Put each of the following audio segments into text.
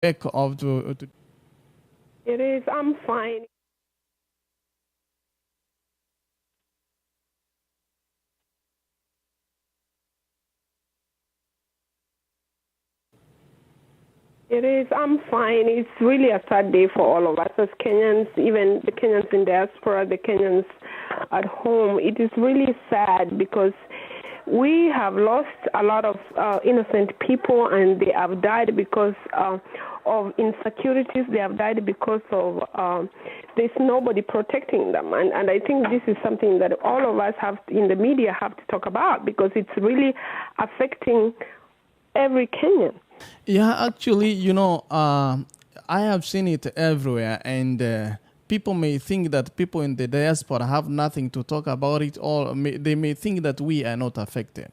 of the It is. I'm fine. It is. I'm fine. It's really a sad day for all of us as Kenyans, even the Kenyans in diaspora, the Kenyans at home. It is really sad because we have lost a lot of innocent people, and they have died because of insecurities. They have died because of there's nobody protecting them, and I think this is something that all of us have in the media have to talk about because it's really affecting every Kenyan. Yeah, actually, I have seen it everywhere, and people may think that people in the diaspora have nothing to talk about it, or they may think that we are not affected.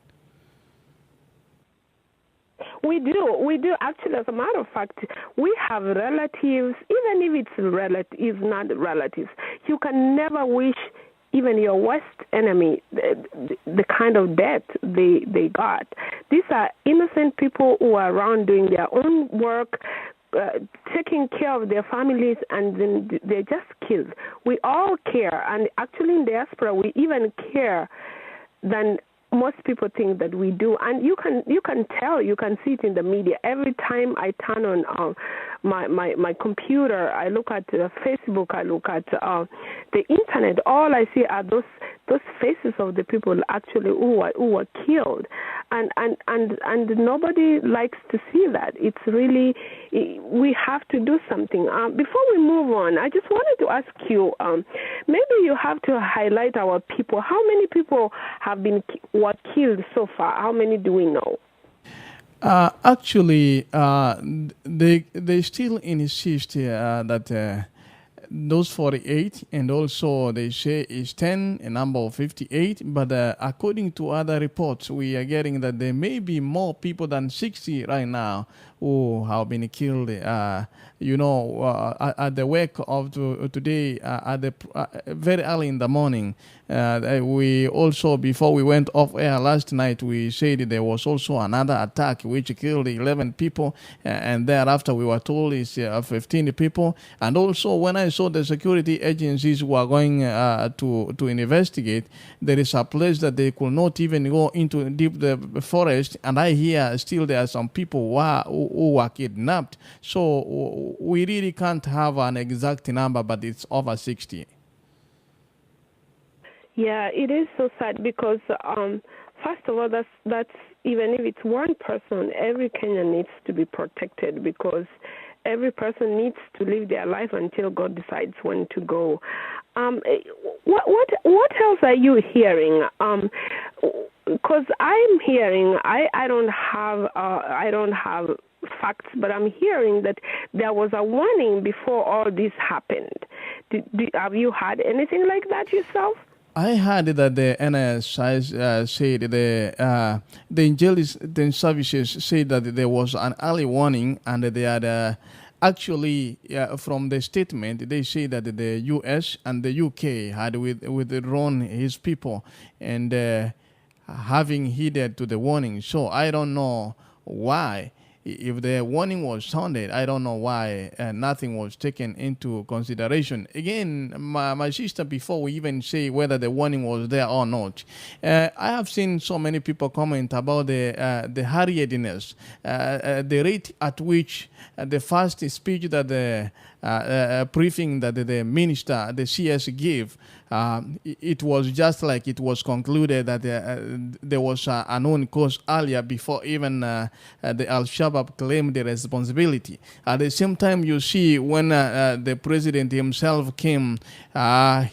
We do. We do. Actually, as a matter of fact, we have relatives, even if it's not relatives. You can never wish even your worst enemy the kind of death they got. These are innocent people who are around doing their own work, taking care of their families, and then they're just killed. We all care, and actually in diaspora, we even care than most people think that we do. And you can tell, you can see it in the media. Every time I turn on my computer, I look at Facebook, I look at the internet, all I see are those faces of the people actually who were killed, and nobody likes to see that. It's really, we have to do something. Before we move on, I just wanted to ask you, maybe you have to highlight our people. How many people have were killed so far? How many do we know? Actually, they still insist that those 48, and also they say is 10, a number of 58. But according to other reports, we are getting that there may be more people than 60 right now who have been killed. At the wake of today, at the very early in the morning. We also, before we went off air last night, we said there was also another attack which killed 11 people, and thereafter we were told it's 15 people. And also, when I saw the security agencies were going to investigate, there is a place that they could not even go into deep the forest, and I hear still there are some people who were kidnapped. So we really can't have an exact number, but it's over 60. Yeah, it is so sad because first of all, that's even if it's one person, every Kenyan needs to be protected because every person needs to live their life until God decides when to go. What else are you hearing? Because I'm hearing, I don't have facts, but I'm hearing that there was a warning before all this happened. Have you heard anything like that yourself? I heard that the NSI said the intelligence services said that there was an early warning, and they had actually, from the statement, they say that the U.S. and the U.K. had withdrawn his people and having heeded to the warning. So I don't know why. If the warning was sounded, I don't know why nothing was taken into consideration. Again, my sister, before we even say whether the warning was there or not, I have seen so many people comment about the hurriedness, the rate at which the first speech that the briefing that the minister, the CS, gave, it was just like it was concluded that there was a known cause earlier before even the Al-Shabaab claimed the responsibility. At the same time, you see when the president himself came,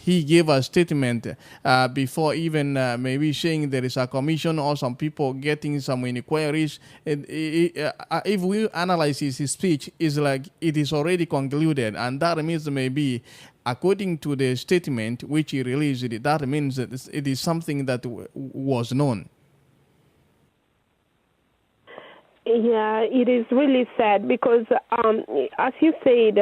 he gave a statement before even maybe saying there is a commission or some people getting some inquiries. If we analyze his speech, it's like it is already concluded, and that means maybe according to the statement which he released, that means that it is something that was known. Yeah, it is really sad because, as you said,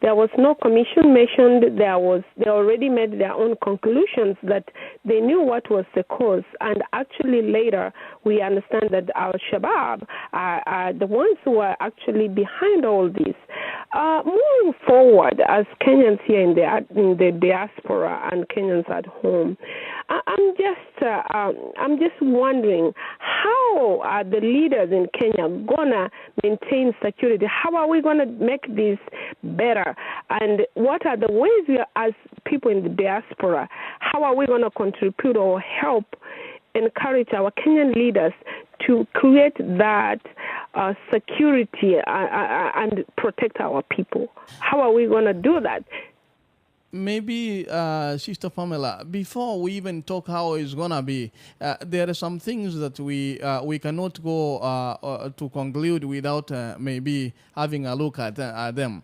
there was no commission mentioned. They already made their own conclusions that they knew what was the cause, and actually later we understand that Al Shabaab are the ones who are actually behind all this. Moving forward, as Kenyans here in the diaspora and Kenyans at home, I'm just wondering, how are the leaders in Kenya gonna maintain security? How are we gonna make this better? And what are the ways we are, as people in the diaspora, how are we gonna contribute or help encourage our Kenyan leaders to create that security and protect our people? How are we gonna do that? Maybe, Sister Pamela, before we even talk how it's gonna be, there are some things that we cannot go to conclude without maybe having a look at them.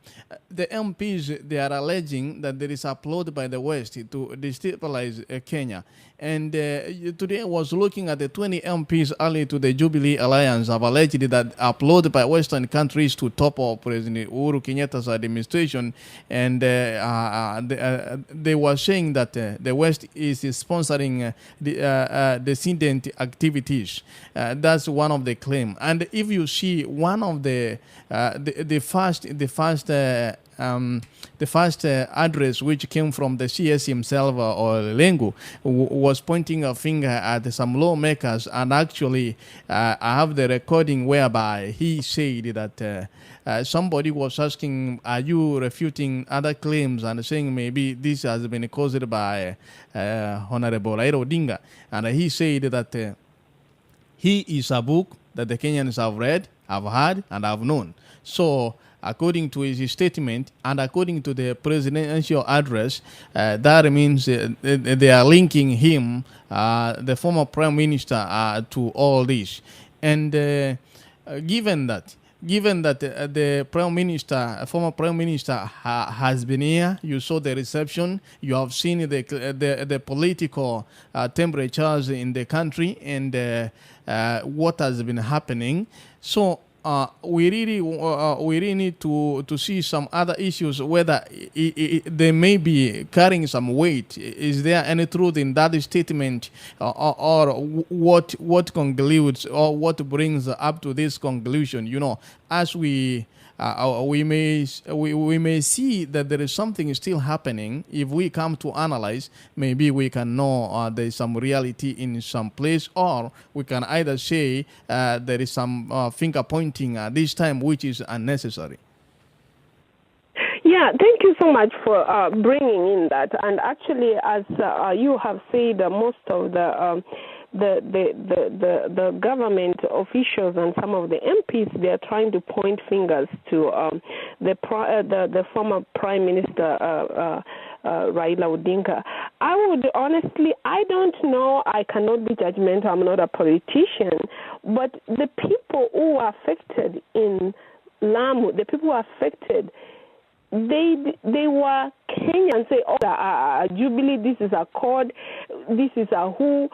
The MPs, they are alleging that there is a plot by the West to destabilize Kenya. And today I was looking at the 20 MPs allied to the Jubilee Alliance have alleged that a plot by Western countries to topple President Uhuru Kenyatta's administration, and they were saying that the West is sponsoring the dissident activities. That's one of the claims. And if you see one of the first address which came from the CS himself or Lengu was pointing a finger at some lawmakers, and actually I have the recording whereby he said that somebody was asking, are you refuting other claims, and saying maybe this has been caused by Honorable Raila Odinga, and he said that he is a book that the Kenyans have read, have heard, and have known. So according to his statement and according to the presidential address, that means they are linking him, the former prime minister, to all this. And given that the prime minister, former prime minister, has been here, you saw the reception, you have seen the political temperatures in the country, and what has been happening. So we really need to see some other issues, whether they may be carrying some weight. Is there any truth in that statement, or what concludes, or what brings up to this conclusion? You know, as we may see that there is something still happening. If we come to analyze, maybe we can know there is some reality in some place, or we can either say there is some finger pointing this time which is unnecessary. Yeah, thank you so much for bringing in that. And actually, as you have said, most of the government officials and some of the MPs, they are trying to point fingers to the former Prime Minister Raila Odinga. I would honestly, I don't know. I cannot be judgmental. I'm not a politician, but the people who are affected in Lamu, the people who are affected, they were Kenyans. Say, oh, Jubilee, this is a CORD, this is a who.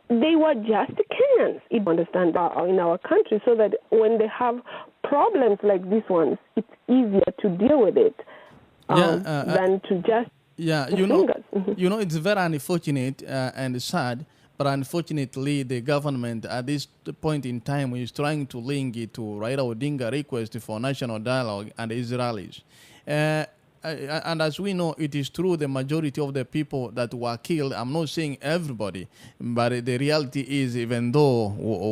They were just Kenyans, you understand, in our country, so that when they have problems like this one, it's easier to deal with it than to just fingers. You know, it's very unfortunate and sad, but unfortunately, the government at this point in time is trying to link it to Raila Odinga request for national dialogue and the Israelis. And as we know, it is true the majority of the people that were killed, I'm not saying everybody, but the reality is, even though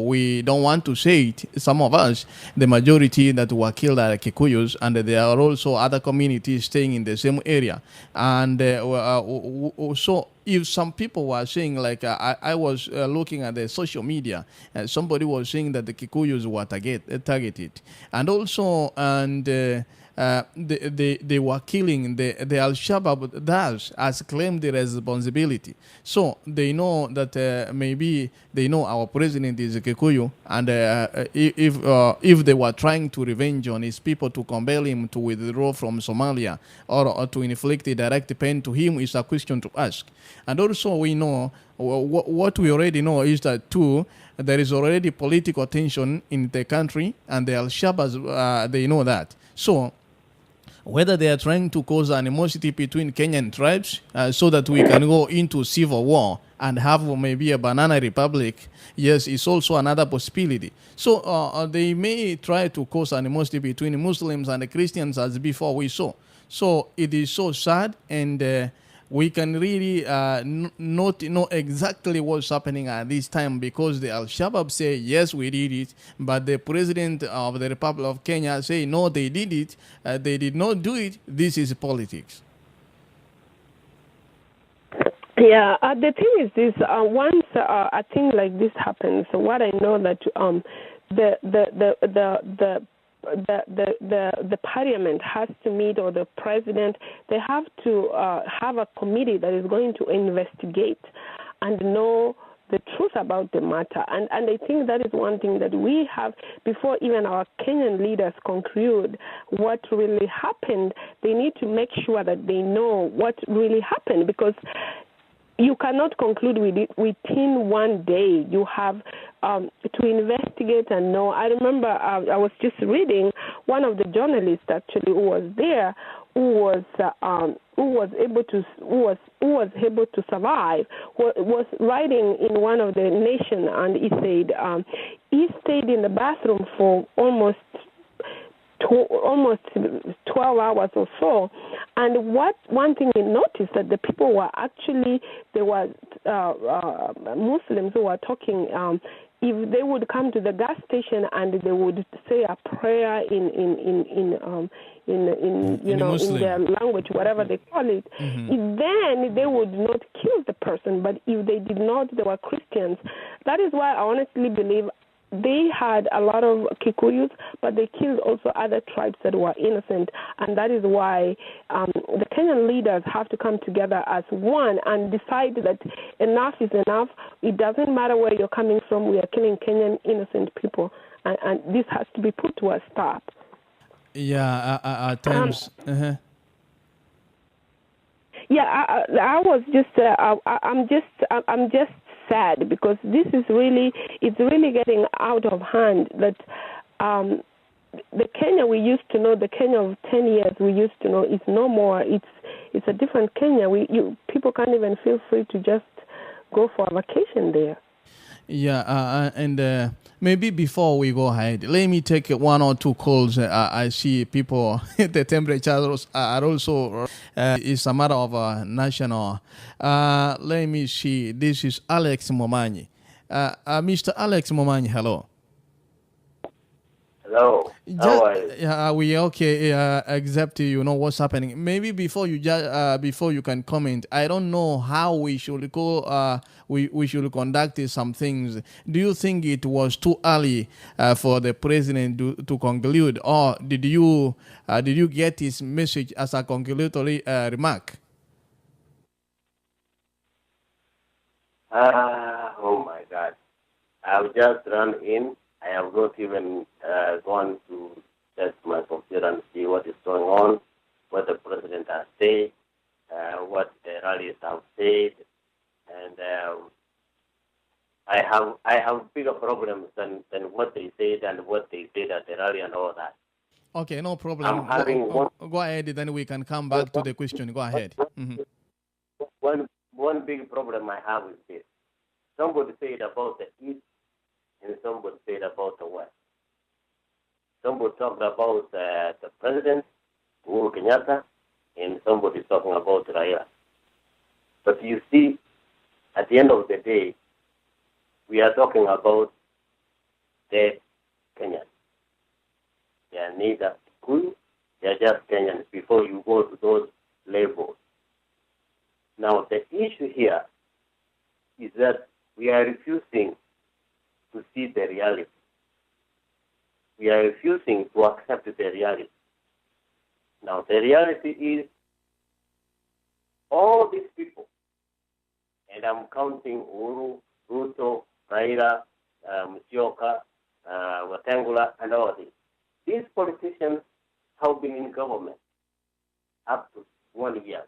we don't want to say it, some of us, the majority that were killed are Kikuyus, and there are also other communities staying in the same area. And so if some people were saying, like I was looking at the social media, somebody was saying that the Kikuyus were targeted. And also, they were killing the Al-Shabaab Daesh has claimed the responsibility. So they know that maybe they know our president is Kikuyu, and if they were trying to revenge on his people to compel him to withdraw from Somalia or to inflict a direct pain to him is a question to ask. And also we know what we already know is that too there is already political tension in the country, and the Al-Shabaab they know that. So whether they are trying to cause animosity between Kenyan tribes so that we can go into civil war and have maybe a banana republic, yes, it's also another possibility. So they may try to cause animosity between Muslims and the Christians as before we saw. So it is so sad, and we can really not know exactly what's happening at this time, because the Al-Shabaab say, yes, we did it, but the president of the Republic of Kenya say, no, they did it, they did not do it, this is politics. Yeah, the thing is this, once a thing like this happens, what I know that the parliament has to meet, or the president, they have to have a committee that is going to investigate and know the truth about the matter. And I think that is one thing that we have, before even our Kenyan leaders conclude what really happened, they need to make sure that they know what really happened, because you cannot conclude with it within one day. You have to investigate and know. I remember I was just reading one of the journalists actually who was there, who was able to survive. Was writing in one of the nation, and he said he stayed in the bathroom for almost 12 hours or so. And one thing we noticed, that the people were actually, there were Muslims who were talking, if they would come to the gas station and they would say a prayer in their language, whatever they call it, then they would not kill the person. But if they did not, they were Christians. That is why I honestly believe they had a lot of Kikuyus, but they killed also other tribes that were innocent. And that is why the Kenyan leaders have to come together as one and decide that enough is enough. It doesn't matter where you're coming from. We are killing Kenyan innocent people. And this has to be put to a stop. Yeah, at times. Yeah, I was just. I'm just sad, because this is really, it's really getting out of hand. That the Kenya we used to know, the Kenya of 10 years we used to know, is no more. It's a different Kenya. People can't even feel free to just go for a vacation there. Yeah, and maybe before we go ahead, let me take one or two calls. I see people, the temperatures are also, it's a matter of national. Let me see, this is Alex Momanyi. Mr. Alex Momanyi, hello. Hello. How are you? Are we okay? Except you know what's happening. Maybe before you can comment, I don't know how we should go. We should conduct some things. Do you think it was too early for the president to conclude, or did you get his message as a conclusory remark? Oh my God! I've just run in. I have not even gone to test my computer and see what is going on, what the president has said, what the rallies have said, and I have bigger problems than what they said and what they did at the rally and all that. Okay, no problem. Go ahead, then we can come back to the question. Go ahead. One big problem I have is this. Somebody said about the East, and somebody said about the West. Somebody talked about the president, Uhuru Kenyatta, and somebody talking about Raila. But you see, at the end of the day, we are talking about dead Kenyans. They are neither Kikuyu, they are just Kenyans before you go to those labels. Now, the issue here is that we are refusing to see the reality. We are refusing to accept the reality. Now, the reality is all these people, and I'm counting Uhuru, Ruto, Raila, Musyoka, Wetangula, and all these. These politicians have been in government up to 1 year.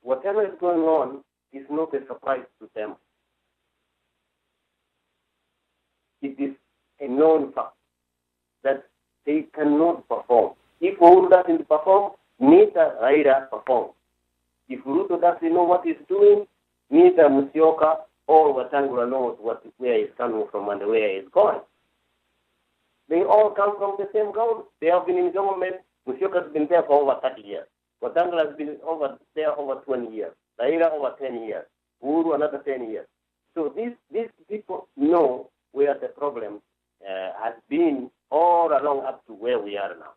Whatever is going on is not a surprise to them. It is a known fact that they cannot perform. If Uhuru doesn't perform, neither Raila performs. If Ruto doesn't know what he's doing, neither Musyoka or Wetangula knows where he's coming from and where he's going. They all come from the same government. They have been in government. Musyoka has been there for over 30 years. Wetangula has been there over 20 years. Raila over 10 years. Uhuru another 10 years. So these people know where the problem has been all along up to where we are now.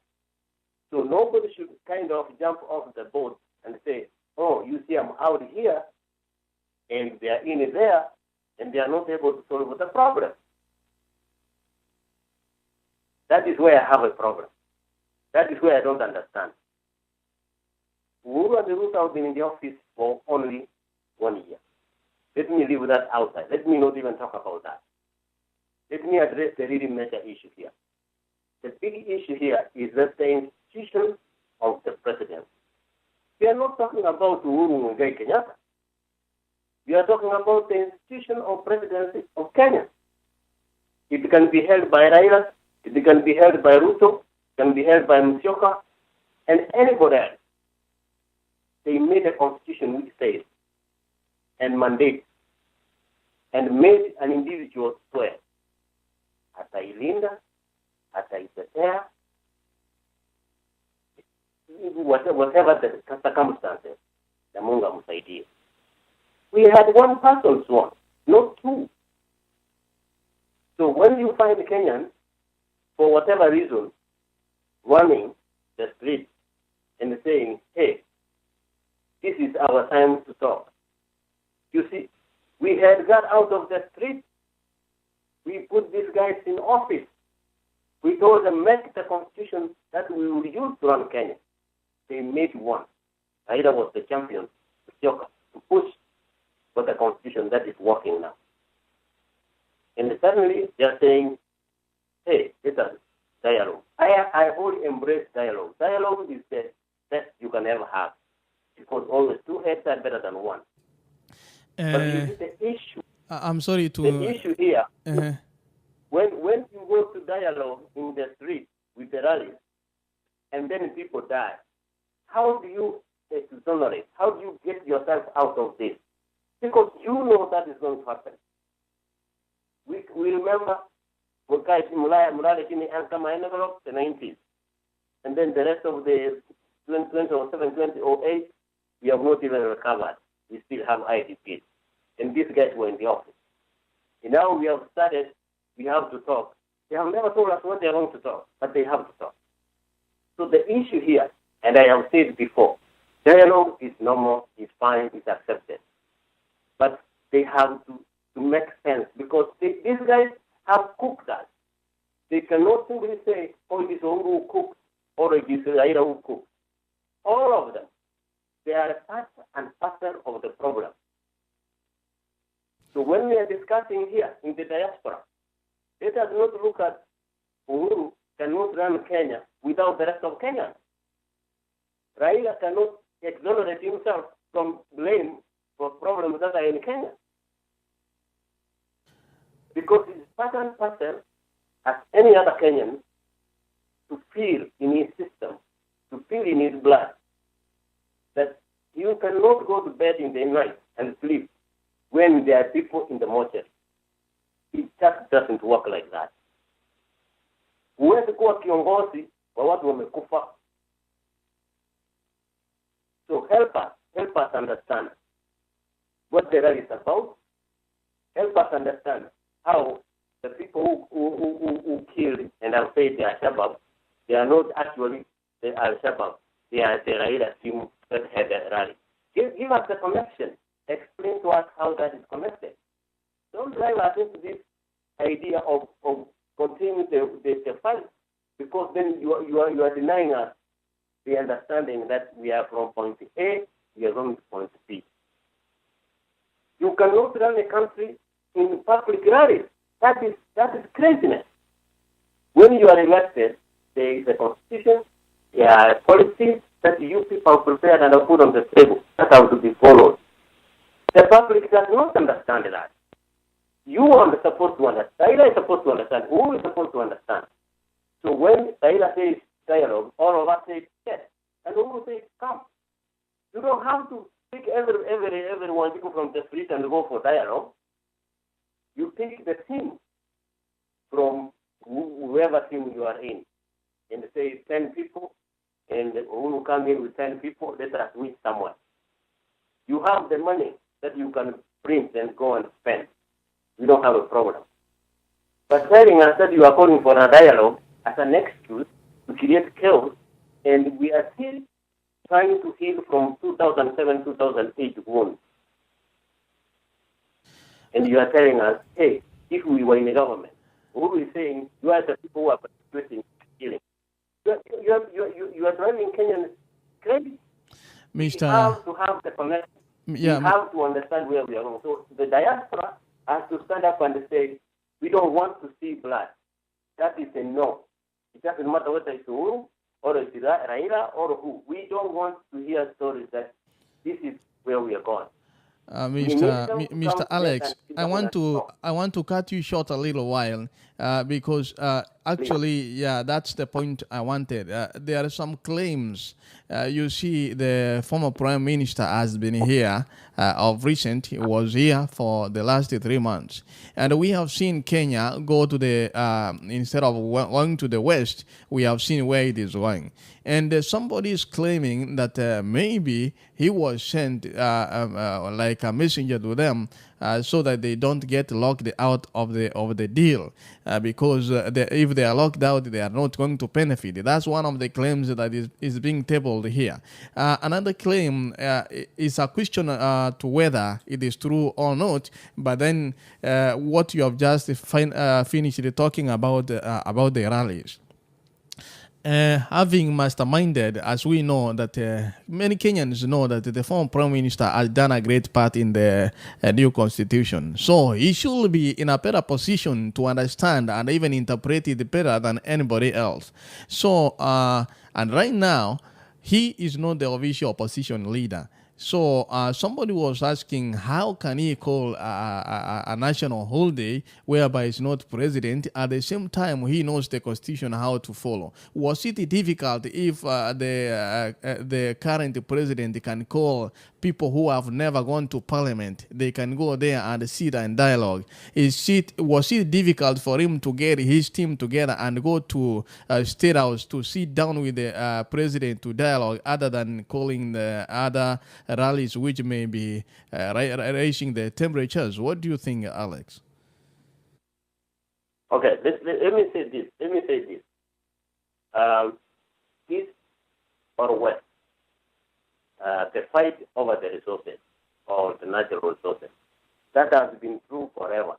So nobody should kind of jump off the boat and say, oh, you see, I'm out here, and they are in there, and they are not able to solve the problem. That is where I have a problem. That is where I don't understand. Uhuru and Ruto have been in the office for only 1 year. Let me leave that outside. Let me not even talk about that. Let me address the really major issue here. The big issue here is that the institution of the president. We are not talking about Uhuru Muigai Kenyatta. We are talking about the institution of presidency of Kenya. It can be held by Raila, it can be held by Ruto, it can be held by Musyoka, and anybody else. They made a constitution which says, and mandate, and made an individual swear. Atailinda, ataitetea, whatever the circumstances, the Mungu amsaidie. We had one person sworn, not two. So when you find Kenyans, for whatever reason, running the street and saying, hey, this is our time to talk. You see, we had got out of the street. We put these guys in office. We told them, make the constitution that we will use to run Kenya. They made one. Raila was the champion, to push for the constitution that is working now. And suddenly they're saying, hey, let us dialogue. I wholly embrace dialogue. Dialogue is the best you can ever have. Because always two heads are better than one. But you see the issue. I'm sorry to... The issue here, when you go to dialogue in the street with the rallies, and then people die, how do you exonerate? How do you get yourself out of this? Because you know that is going to happen. We remember Mulale Kini Ankama envelope, the 90s. And then the rest of the 2007, 2008, we have not even recovered. We still have IDPs. And these guys were in the office. And now we have started, we have to talk. They have never told us what they are going to talk, but they have to talk. So the issue here, and I have said before, dialogue is normal, is fine, is accepted. But they have to make sense because these guys have cooked us. They cannot simply say, oh, it is Uhuru who cooks or it is Raila who cooks. All of them, they are part and parcel of the problem. So when we are discussing here in the diaspora, let us not look at Uhuru cannot run Kenya without the rest of Kenya. Raila cannot exonerate himself from blame for problems that are in Kenya. Because it's part and parcel as any other Kenyan to feel in his system, to feel in his blood, that you cannot go to bed in the night and sleep when there are people in the mortuary. It just doesn't work like that. Huwezi kuwa kiongozi wa watu wamekufa. So help us understand what the rally is about. Help us understand how the people who killed and have said they are Shabab, they are not actually the Al-Shabaab. They are the Raila team that had the rally. Give us the connection. Explain to us how that is connected. Don't drive us into this idea of continuing the fight because then you are denying us the understanding that we are from point A, we are going to point B. You cannot run a country in public rallies. That is craziness. When you are elected, there is a constitution, there are policies that you people prepared and are put on the table that have to be followed. The public does not understand that. You are supposed to understand. Raila is supposed to understand. Who is supposed to understand? So when Raila says dialogue, all of us say yes, and who says come. You don't have to pick everyone people from the street and go for dialogue. You pick the team from whoever team you are in, and say 10 people, and who will come in with 10 people, let us meet someone. You have the money that you can print and go and spend. You don't have a problem. But telling us that you are calling for a dialogue as an excuse to create chaos, and we are still trying to heal from 2007, 2008 wounds. And you are telling us, hey, if we were in the government, who is saying you are the people who are participating in healing? You are driving Kenyans crazy. Mr. We have to have the connection. Yeah, we have to understand where we are going. So the diaspora has to stand up and say, we don't want to see blood. That is a no. It doesn't matter whether it's Uhuru or it's Raila or who. We don't want to hear stories that this is where we are going. Mr. Alex, I want to cut you short a little while because actually, yeah, that's the point I wanted. There are some claims. You see, the former Prime Minister has been here of recent. He was here for the last 3 months, and we have seen Kenya go to the instead of going to the west, we have seen where it is going. And somebody is claiming that maybe he was sent like a messenger to them so that they don't get locked out of the deal because if they are locked out, they are not going to benefit. That's one of the claims that is being tabled here. Another claim is a question to whether it is true or not. But then what you have just finished talking about the rallies. Having masterminded, as we know that many Kenyans know that the former Prime Minister has done a great part in the new constitution. So he should be in a better position to understand and even interpret it better than anybody else. So, and right now, he is not the official opposition leader. So somebody was asking, how can he call a national holiday whereby he's not president? At the same time, he knows the constitution how to follow. Was it difficult if the current president can call people who have never gone to parliament? They can go there and sit and dialogue. Was it difficult for him to get his team together and go to State House to sit down with the president to dialogue, other than calling the other rallies which may be raising the temperatures? What do you think, Alex? Okay, let me say this. East or west, the fight over the resources or the natural resources, that has been true forever.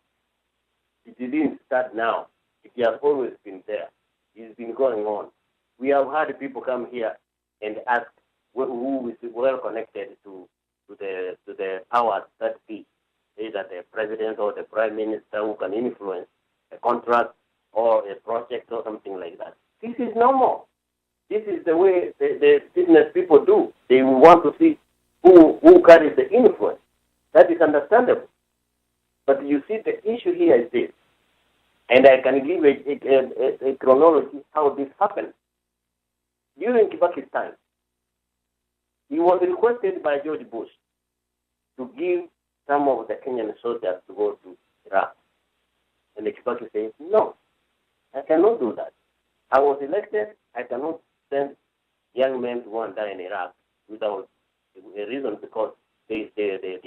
It didn't start now. It has always been there. It's been going on. We have had people come here and ask who is well connected to the powers that be, either the president or the prime minister who can influence a contract or a project or something like that. This is normal. This is the way the business people do. They want to see who carries the influence. That is understandable. But you see, the issue here is this, and I can give a chronology how this happened. During Kibaki's time, he was requested by George Bush to give some of the Kenyan soldiers to go to Iraq. And the Kibaki said, no, I cannot do that. I was elected, I cannot send young men to go and die in Iraq without a reason, because the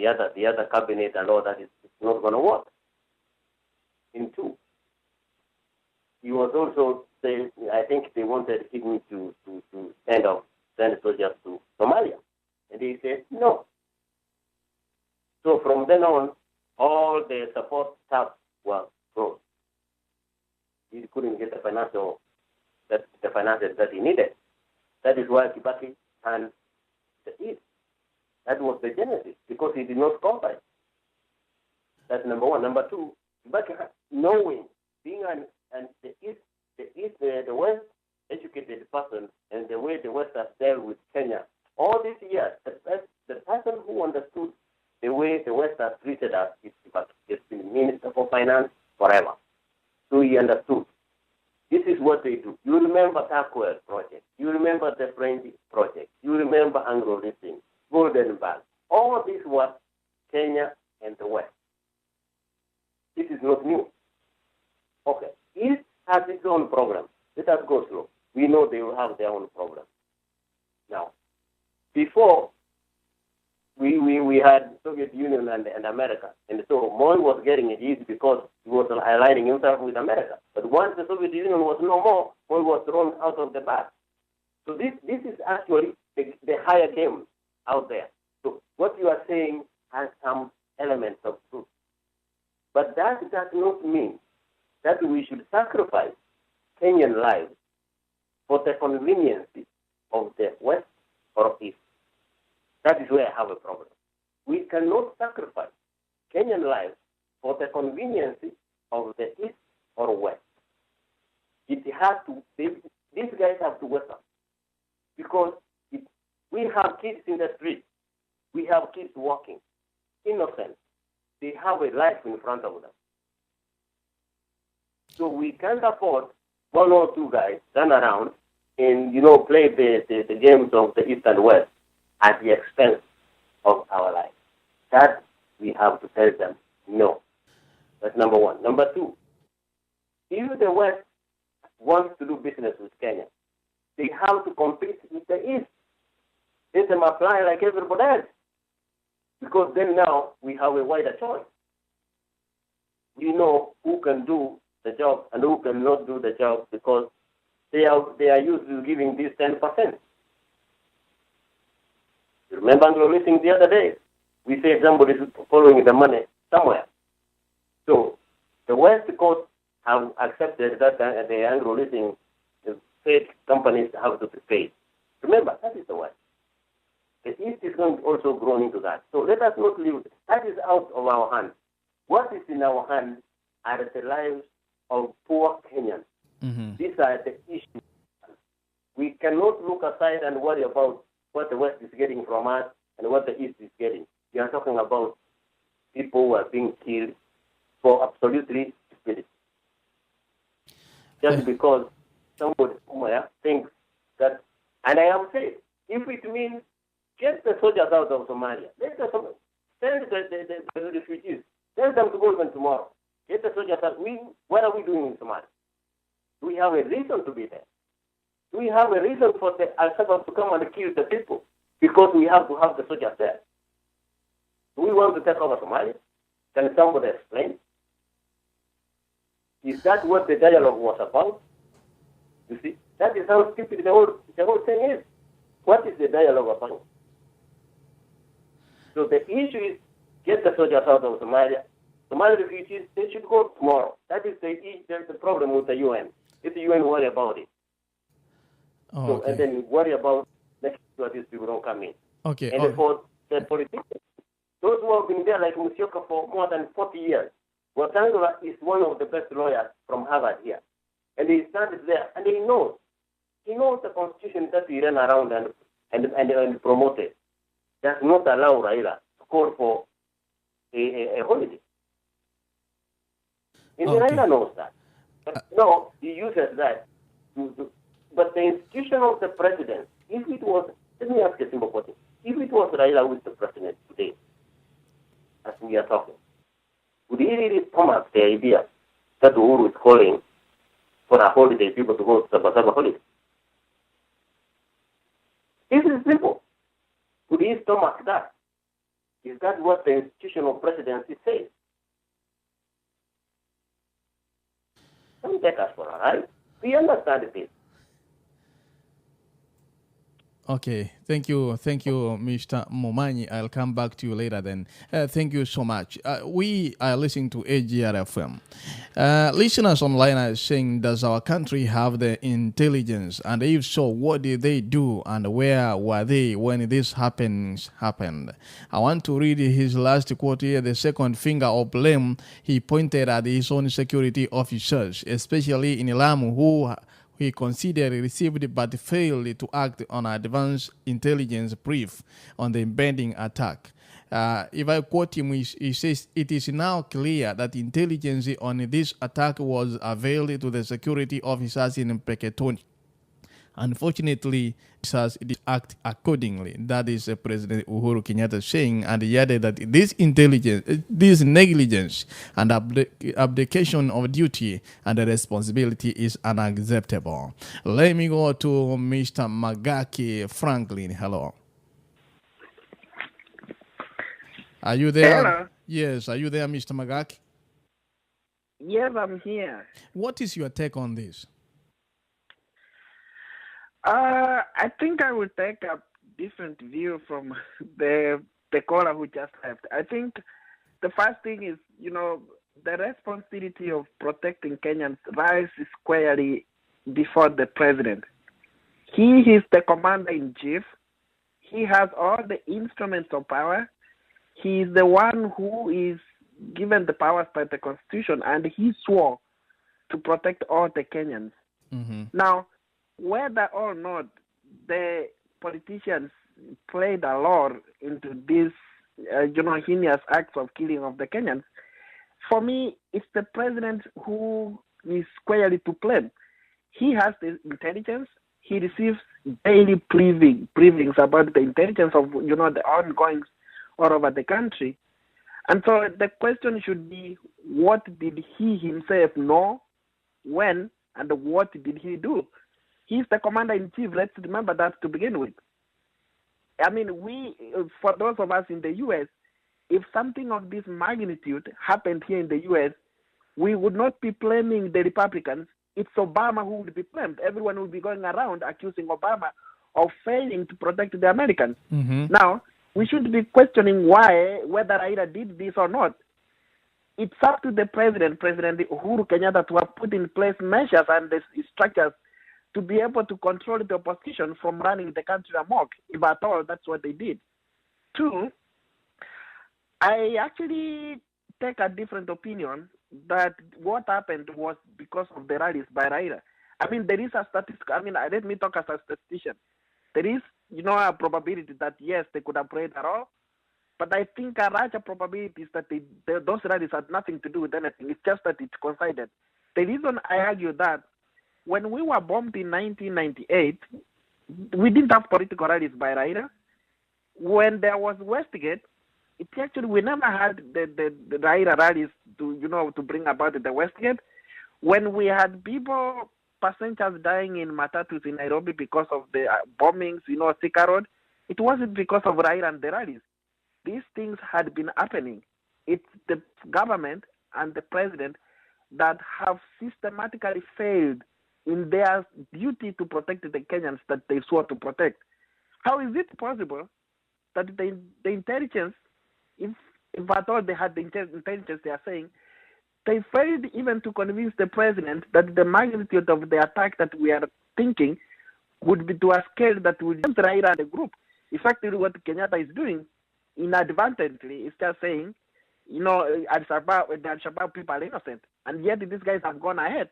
other cabinet and all that is not going to work. In two, he was also saying, I think they wanted him to send soldiers to Somalia. And he said, no. So from then on, all the support staff were closed. He couldn't get the financial that president that he needed. That is why Kibaki turned the East. That was the genesis, because he did not cooperate. That's number one. Number two, Kibaki knowing, being the East, the West educated person, and the way the West has dealt with Kenya all these years, the person who understood the way the West has treated us is Kibaki. He's been Minister for Finance forever. So he understood. This is what they do. You remember Takwel project. You remember the French project. You remember Anglo-Listing, Golden Bag. All this was Kenya and the West. This is not new. Okay. East has its own program. Let us go slow. We know they will have their own program. Now, before we had Soviet Union and America, and so Moi was getting it easy because he was aligning himself with America. But once the Soviet Union was no more, Moi was thrown out of the bag. So this is actually the higher game out there. So what you are saying has some elements of truth. But that does not mean that we should sacrifice Kenyan lives for the convenience of the West or East. That is where I have a problem. We cannot sacrifice Kenyan lives for the convenience of the East or West. It has to. These guys have to wake up, because we have kids in the street, we have kids walking, innocent. They have a life in front of them. So we can't afford one or two guys turn around and play the games of the East and West at the expense of our life. That we have to tell them no. That's number one. Number two, if the West wants to do business with Kenya, they have to compete with the East. Let them apply like everybody else. Because then now we have a wider choice. We know who can do the job and who cannot do the job, because they are used to giving this 10%. You remember Anglo-Listing the other day? We say somebody is following the money somewhere. So the West Coast have accepted that the Anglo-Listing state companies have to be paid. Remember, that is the West. The East is going to also grow into that. So let us not leave. That is out of our hands. What is in our hands are the lives of poor Kenyans. Mm-hmm. These are the issues. We cannot look aside and worry about what the West is getting from us and what the East is getting. We are talking about people who are being killed for absolutely stupidity. Just because somebody somewhere thinks that, and I am saying, if it means get the soldiers out of Somalia, let us send the refugees, send them to go even tomorrow. Get the soldiers out. What are we doing in Somalia? Do we have a reason to be there? Do we have a reason for the Al-Shabaab to come and kill the people because we have to have the soldiers there? Do we want to take over Somalia? Can somebody explain? Is that what the dialogue was about? You see, that is how stupid the whole thing is. What is the dialogue about? So the issue is get the soldiers out of Somalia. Somali refugees, they should go tomorrow. That is the problem with the UN. If the UN worry about it. Oh, so, okay. And then worry about next year these people don't come in. Okay. And for the politicians, those who have been there like Musyoka for more than 40 years, Wetangula is one of the best lawyers from Harvard here. And he started there, and he knows the constitution that he ran around and promoted does not allow Raila to call for a holiday. And Raila knows that. But no, he uses that. But the institution of the president, if it was, let me ask a simple question. If it was Raila who is the president today, as we are talking, would he really stomach the idea that Uhuru is calling for a holiday, people to go to Sabasaba holiday? This is simple. Would he stomach that? Is that what the institutional presidency says? Don't take us for a ride. We understand this. Okay, thank you, Mr. Momanyi. I'll come back to you later. Then, thank you so much. We are listening to AGRFM. Listeners online are saying, "Does our country have the intelligence? And if so, what did they do? And where were they when this happened?" I want to read his last quote here. The second finger of blame he pointed at his own security officers, especially in Lamu, who he considered received but failed to act on advance intelligence brief on the impending attack. If I quote him, he says, "It is now clear that intelligence on this attack was availed to the security officers in Peketoni. Unfortunately, it did act accordingly." That is President Uhuru Kenyatta saying, and he added that this intelligence, this negligence and abdication of duty and responsibility is unacceptable. Let me go to Mr. Magaki Franklin. Hello. Are you there? Hello. Yes, are you there, Mr. Magaki? Yes, I'm here. What is your take on this? I think I will take a different view from the caller who just left. I think the first thing is, the responsibility of protecting Kenyans rises squarely before the president. He is the commander-in-chief. He has all the instruments of power. He is the one who is given the powers by the Constitution, and he swore to protect all the Kenyans. Mm-hmm. Now, whether or not the politicians played a role into these, heinous acts of killing of the Kenyans, for me, it's the president who is squarely to blame. He has the intelligence. He receives daily briefings about the intelligence of, the ongoings all over the country. And so the question should be, what did he himself know, when, and what did he do? He's the commander-in-chief. Let's remember that to begin with. I mean, for those of us in the U.S., if something of this magnitude happened here in the U.S., we would not be blaming the Republicans. It's Obama who would be blamed. Everyone would be going around accusing Obama of failing to protect the Americans. Mm-hmm. Now, we should be questioning whether Raila did this or not. It's up to the President Uhuru Kenyatta, to have put in place measures and the structures to be able to control the opposition from running the country amok, if at all that's what they did. Two, I actually take a different opinion that what happened was because of the rallies by Raila. I mean, there is a statistic. I mean, let me talk as a statistician. There is, a probability that, yes, they could have played a role, but I think a larger probability is that those rallies had nothing to do with anything. It's just that it coincided. The reason I argue that, when we were bombed in 1998, we didn't have political rallies by Raila. When there was Westgate, we never had the Raila rallies to bring about the Westgate. When we had people, passengers dying in matatus in Nairobi because of the bombings, Thika Road, it wasn't because of Raila and the rallies. These things had been happening. It's the government and the president that have systematically failed in their duty to protect the Kenyans that they swore to protect. How is it possible that the intelligence, if at all they had the intelligence, they are saying, they failed even to convince the president that the magnitude of the attack that we are thinking would be to a scale that would just Raila the group. Effectively, what Kenyatta is doing inadvertently is just saying, the Al-Shabaab people are innocent, and yet these guys have gone ahead.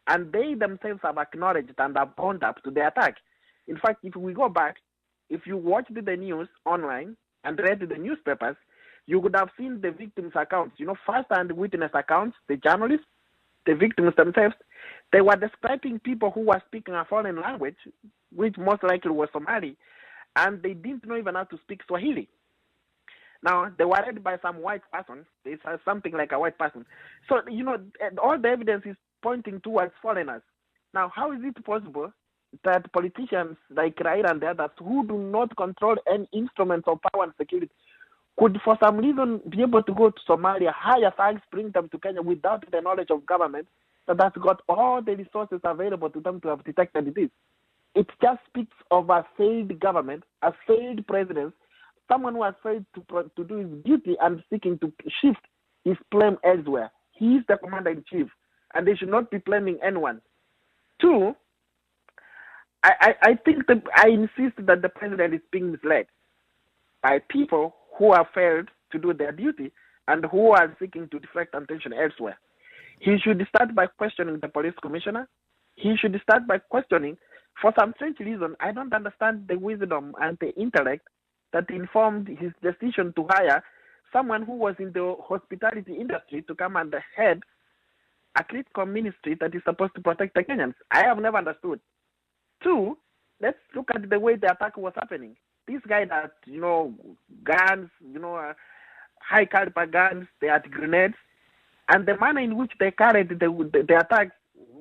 And they themselves have acknowledged and have owned up to the attack. In fact, if we go back, if you watched the news online and read the newspapers, you would have seen the victims' accounts, first-hand witness accounts, the journalists, the victims themselves. They were describing people who were speaking a foreign language, which most likely was Somali, and they didn't know even how to speak Swahili. Now, they were read by some white person. They said something like a white person. So, all the evidence is pointing towards foreigners. Now, how is it possible that politicians like Raila and the others who do not control any instruments of power and security could, for some reason, be able to go to Somalia, hire thugs, bring them to Kenya without the knowledge of government that has got all the resources available to them to have detected this? it just speaks of a failed government, a failed president, someone who has failed to do his duty and seeking to shift his blame elsewhere. He is the commander-in-chief, and they should not be blaming anyone. Two, I think that I insist that the president is being misled by people who have failed to do their duty and who are seeking to deflect attention elsewhere. He should start by questioning the police commissioner. He should start by questioning, for some strange reason, I don't understand the wisdom and the intellect that informed his decision to hire someone who was in the hospitality industry to come and head a critical ministry that is supposed to protect the Kenyans. I have never understood. Two, let's look at the way the attack was happening. This guy that, guns, high caliber guns, they had grenades, and the manner in which they carried the attacks,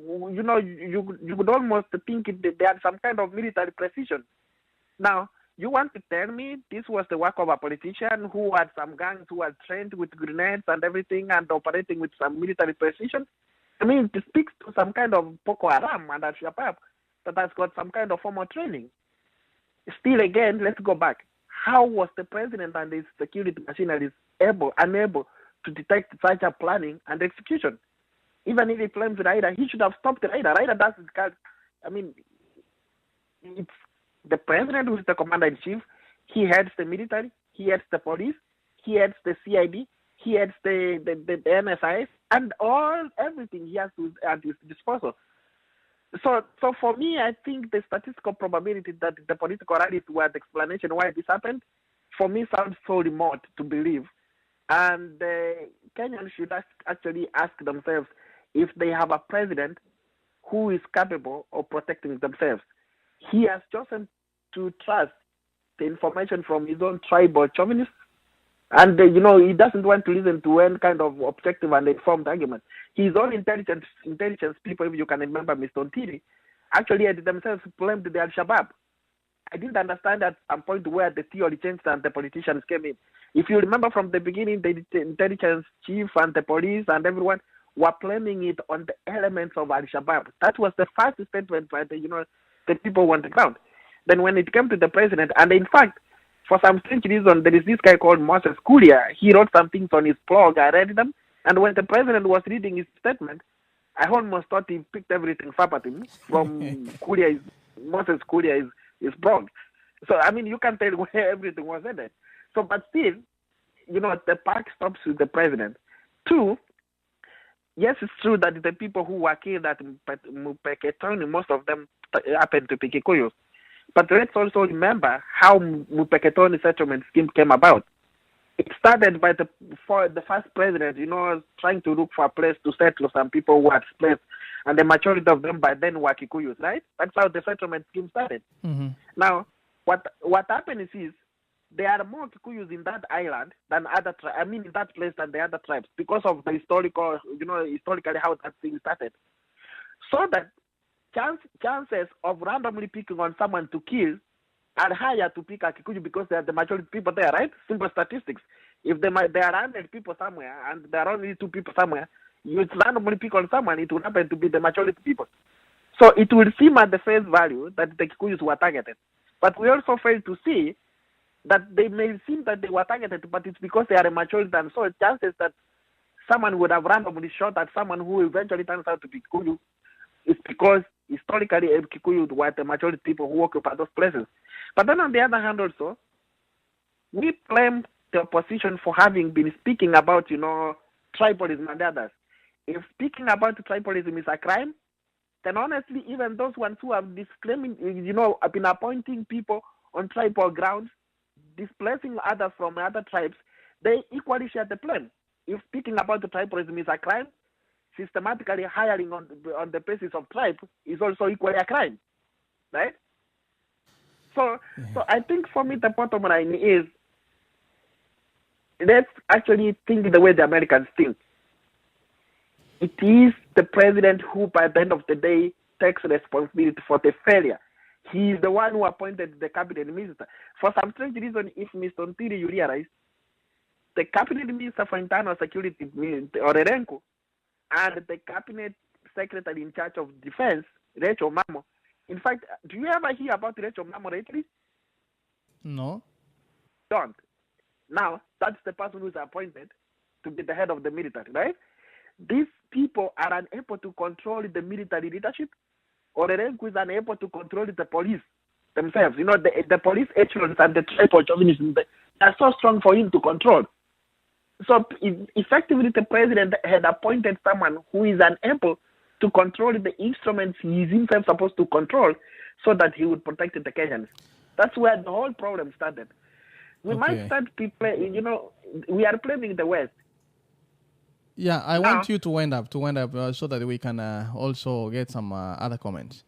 you could almost think they had some kind of military precision. Now, you want to tell me this was the work of a politician who had some gangs who were trained with grenades and everything and operating with some military precision? I mean, it speaks to some kind of Boko Haram and Al-Shabaab that has got some kind of formal training. Still, again, let's go back. How was the president and his security machinery unable to detect such a planning and execution? Even if he blames Raila, he should have stopped Raila. Raila doesn't. It's the president who is the commander-in-chief. He heads the military, he heads the police, he heads the CID, he heads the NSIS, and everything he has at his disposal. So for me, I think the statistical probability that the political rally towards explanation why this happened, for me, sounds so remote to believe. And Kenyans should actually ask themselves if they have a president who is capable of protecting themselves. He has chosen to trust the information from his own tribal chauvinists, and he doesn't want to listen to any kind of objective and informed argument. His own intelligence people, if you can remember, Mr. Ontiri, actually had themselves blamed the Al-Shabaab. I didn't understand at some point where the theory changed and the politicians came in. If you remember from the beginning, the intelligence chief and the police and everyone were blaming it on the elements of Al-Shabaab. That was the first statement by the people on the ground. Then when it came to the president, and in fact, for some strange reason, there is this guy called Moses Kuria. He wrote some things on his blog. I read them. And when the president was reading his statement, I almost thought he picked everything verbatim from Moses Kuria's blog. So, I mean, you can tell where everything was ended. So, but still, the park stops with the president. Two, yes, it's true that the people who were killed at Mupeketoni, most of them happened to be Kikuyus. But let's also remember how Mupeketoni settlement scheme came about. It started by the first president, trying to look for a place to settle some people who had displaced, and the majority of them by then were Kikuyus, right? That's how the settlement scheme started. Mm-hmm. Now, what happened is there are more Kikuyus in that island than in that place than the other tribes because of the historically how that thing started. So that chances of randomly picking on someone to kill are higher to pick a Kikuyu because they are the majority of people there, right? Simple statistics. If there are 100 people somewhere and there are only 2 people somewhere, you randomly pick on someone, it will happen to be the majority of people. So it will seem at the face value that the Kikuyus were targeted. But we also fail to see that they may seem that they were targeted, but it's because they are a majority, and so chances that someone would have randomly shot at someone who eventually turns out to be Kikuyu is because historically Kikuyu were the majority of people who occupy those places. But then on the other hand also, we blame the opposition for having been speaking about, tribalism and others. If speaking about tribalism is a crime, then honestly, even those ones who have disclaiming, have been appointing people on tribal grounds, displacing others from other tribes, they equally share the blame. If speaking about the tribalism is a crime, systematically hiring on the basis of tribe is also equally a crime, right? So I think for me the bottom line is, let's actually think the way the Americans think. It is the president who, by the end of the day, takes responsibility for the failure. He is the one who appointed the cabinet minister. For some strange reason, if Mr. Ontiri, you realize, the cabinet minister for internal security, Orerenko, and the cabinet secretary in charge of defense, Rachel Mamo, In fact, do you ever hear about Rachel Mamo lately? No. Don't. Now, that's the person who's appointed to be the head of the military, right? These people are unable to control the military leadership, or the Renku is unable to control the police themselves. You know, the police echelons and the tribal chauvinism, they are so strong for him to control. So effectively, the president had appointed someone who is unable to control the instruments he is himself supposed to control, so that he would protect the Kenyans. That's where the whole problem started. We might start you know, we are blaming the West. Yeah, I want you to wind up so that we can also get some other comments.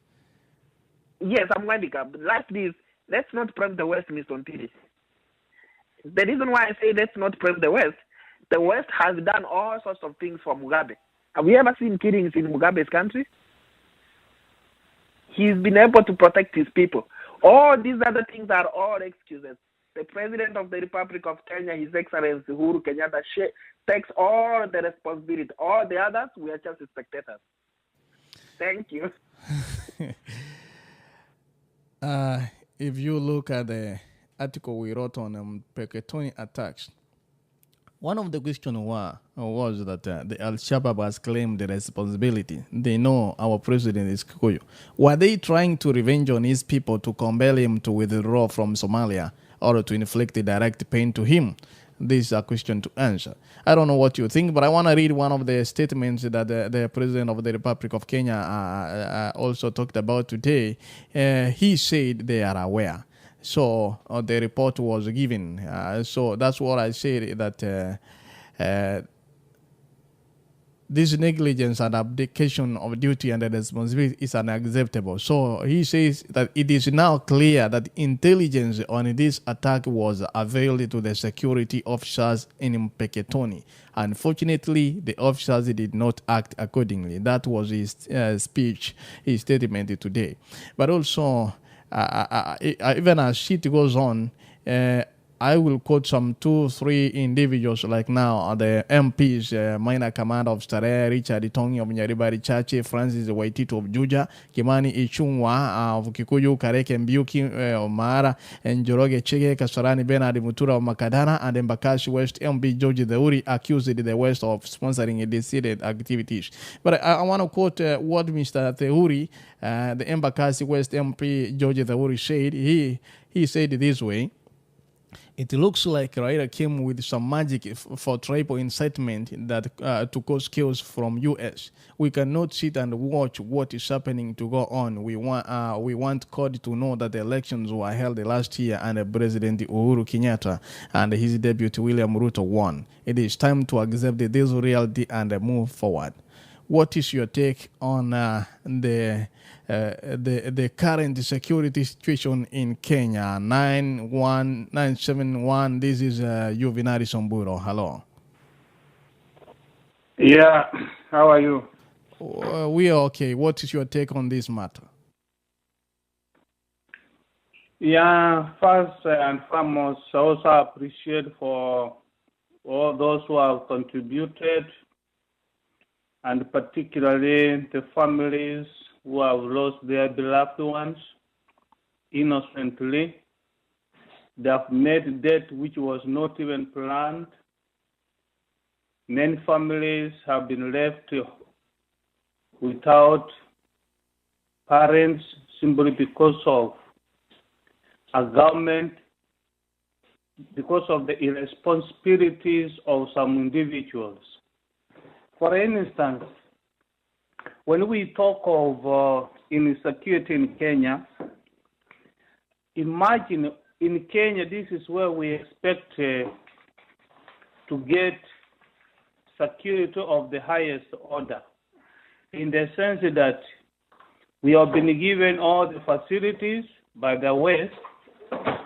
Yes, I'm winding up. Lastly, let's not blame the West, Mr. Ontiri. The reason why I say let's not blame the West has done all sorts of things for Mugabe. Have we ever seen killings in Mugabe's country? He's been able to protect his people. All these other things are all excuses. The President of the Republic of Kenya, His Excellency Uhuru Kenyatta, takes all the responsibility. All the others, we are just spectators. Thank you. If you look at the article we wrote on Mpeketoni attacks, one of the questions was that the Al-Shabaab has claimed the responsibility. They know our president is Kikuyu. Were they trying to revenge on his people to compel him to withdraw from Somalia or to inflict a direct pain to him? This is a question to answer. I don't know what you think, but I want to read one of the statements that the President of the Republic of Kenya also talked about today. He said they are aware. So the report was given. So that's what I said, that this negligence and abdication of duty and responsibility is unacceptable. So he says that it is now clear that intelligence on this attack was availed to the security officers in Mpeketoni. Unfortunately, the officers did not act accordingly. That was his speech, his statement today. But also, even as it goes on, I will quote some 2-3 individuals like now, the MPs, Minor Commander of Starehe, Richard Itongi of Nyaribari Chache, Francis Waitito of Juja, Kimani Ichung'wa of Kikuyu, Kareke Mbiuki of Mara, and Njoroge Chege, Kasarani Bernard Mutura of Makadana, and Embakasi West MB George Theuri accused the West of sponsoring illicit activities. But I want to quote what Mr. Theuri, the Embakasi West MP George Theuri said. He said it this way: it looks like Raila came with some magic for tribal incitement that to cause chaos from U.S. We cannot sit and watch what is happening to go on. We want God to know that the elections were held last year and President Uhuru Kenyatta and his deputy William Ruto won. It is time to accept this reality and move forward. What is your take on the current security situation in Kenya? 91971. This is Juvenari Somburo. Hello. Yeah. How are you? We are okay. What is your take on this matter? Yeah. First and foremost, I also appreciate for all those who have contributed, and particularly the families who have lost their beloved ones innocently. They have made death which was not even planned. Many families have been left without parents simply because of a government, because of the irresponsibilities of some individuals. For instance, when we talk of insecurity in Kenya, imagine in Kenya, this is where we expect to get security of the highest order, in the sense that we have been given all the facilities by the West.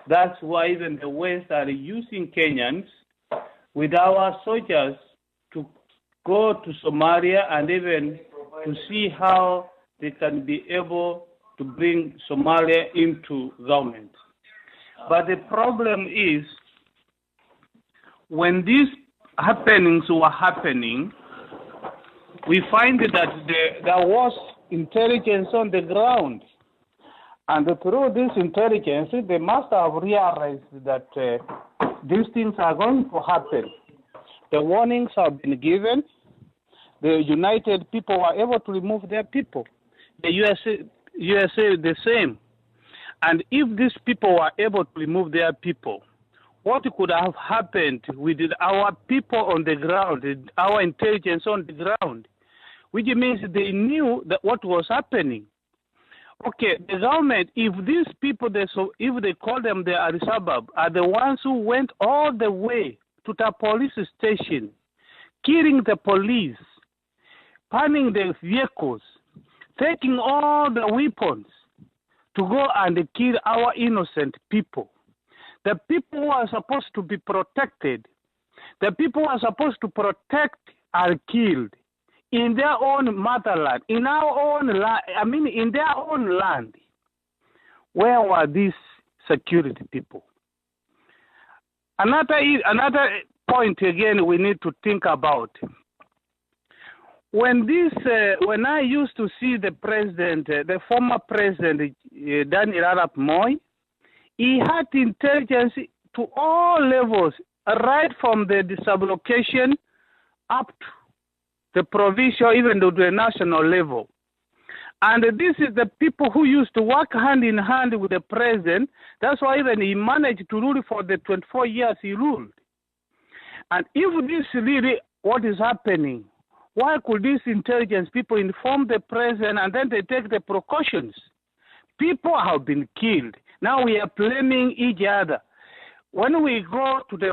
That's why even the West are using Kenyans with our soldiers to go to Somalia and even to see how they can be able to bring Somalia into government. But the problem is, when these happenings were happening, we find that there was intelligence on the ground. And through this intelligence, they must have realized that these things are going to happen. The warnings have been given. The United people were able to remove their people. The USA the same. And if these people were able to remove their people, what could have happened with our people on the ground, our intelligence on the ground, which means they knew that what was happening. Okay, the government, if these people, if they call them the Al-Shabaab, are the ones who went all the way to the police station, killing the police, panning the vehicles, taking all the weapons to go and kill our innocent people. The people who are supposed to be protected, the people who are supposed to protect are killed in their own motherland, in our own land, in their own land. Where were these security people? Another point again we need to think about. When I used to see the president, the former president, Daniel Arap Moi, he had intelligence to all levels, right from the sublocation up to the provincial, even to the national level. And this is the people who used to work hand in hand with the president. That's why even he managed to rule for the 24 years he ruled. And if this is really what is happening, why could these intelligence people inform the president and then they take the precautions? People have been killed. Now we are blaming each other. When we go to the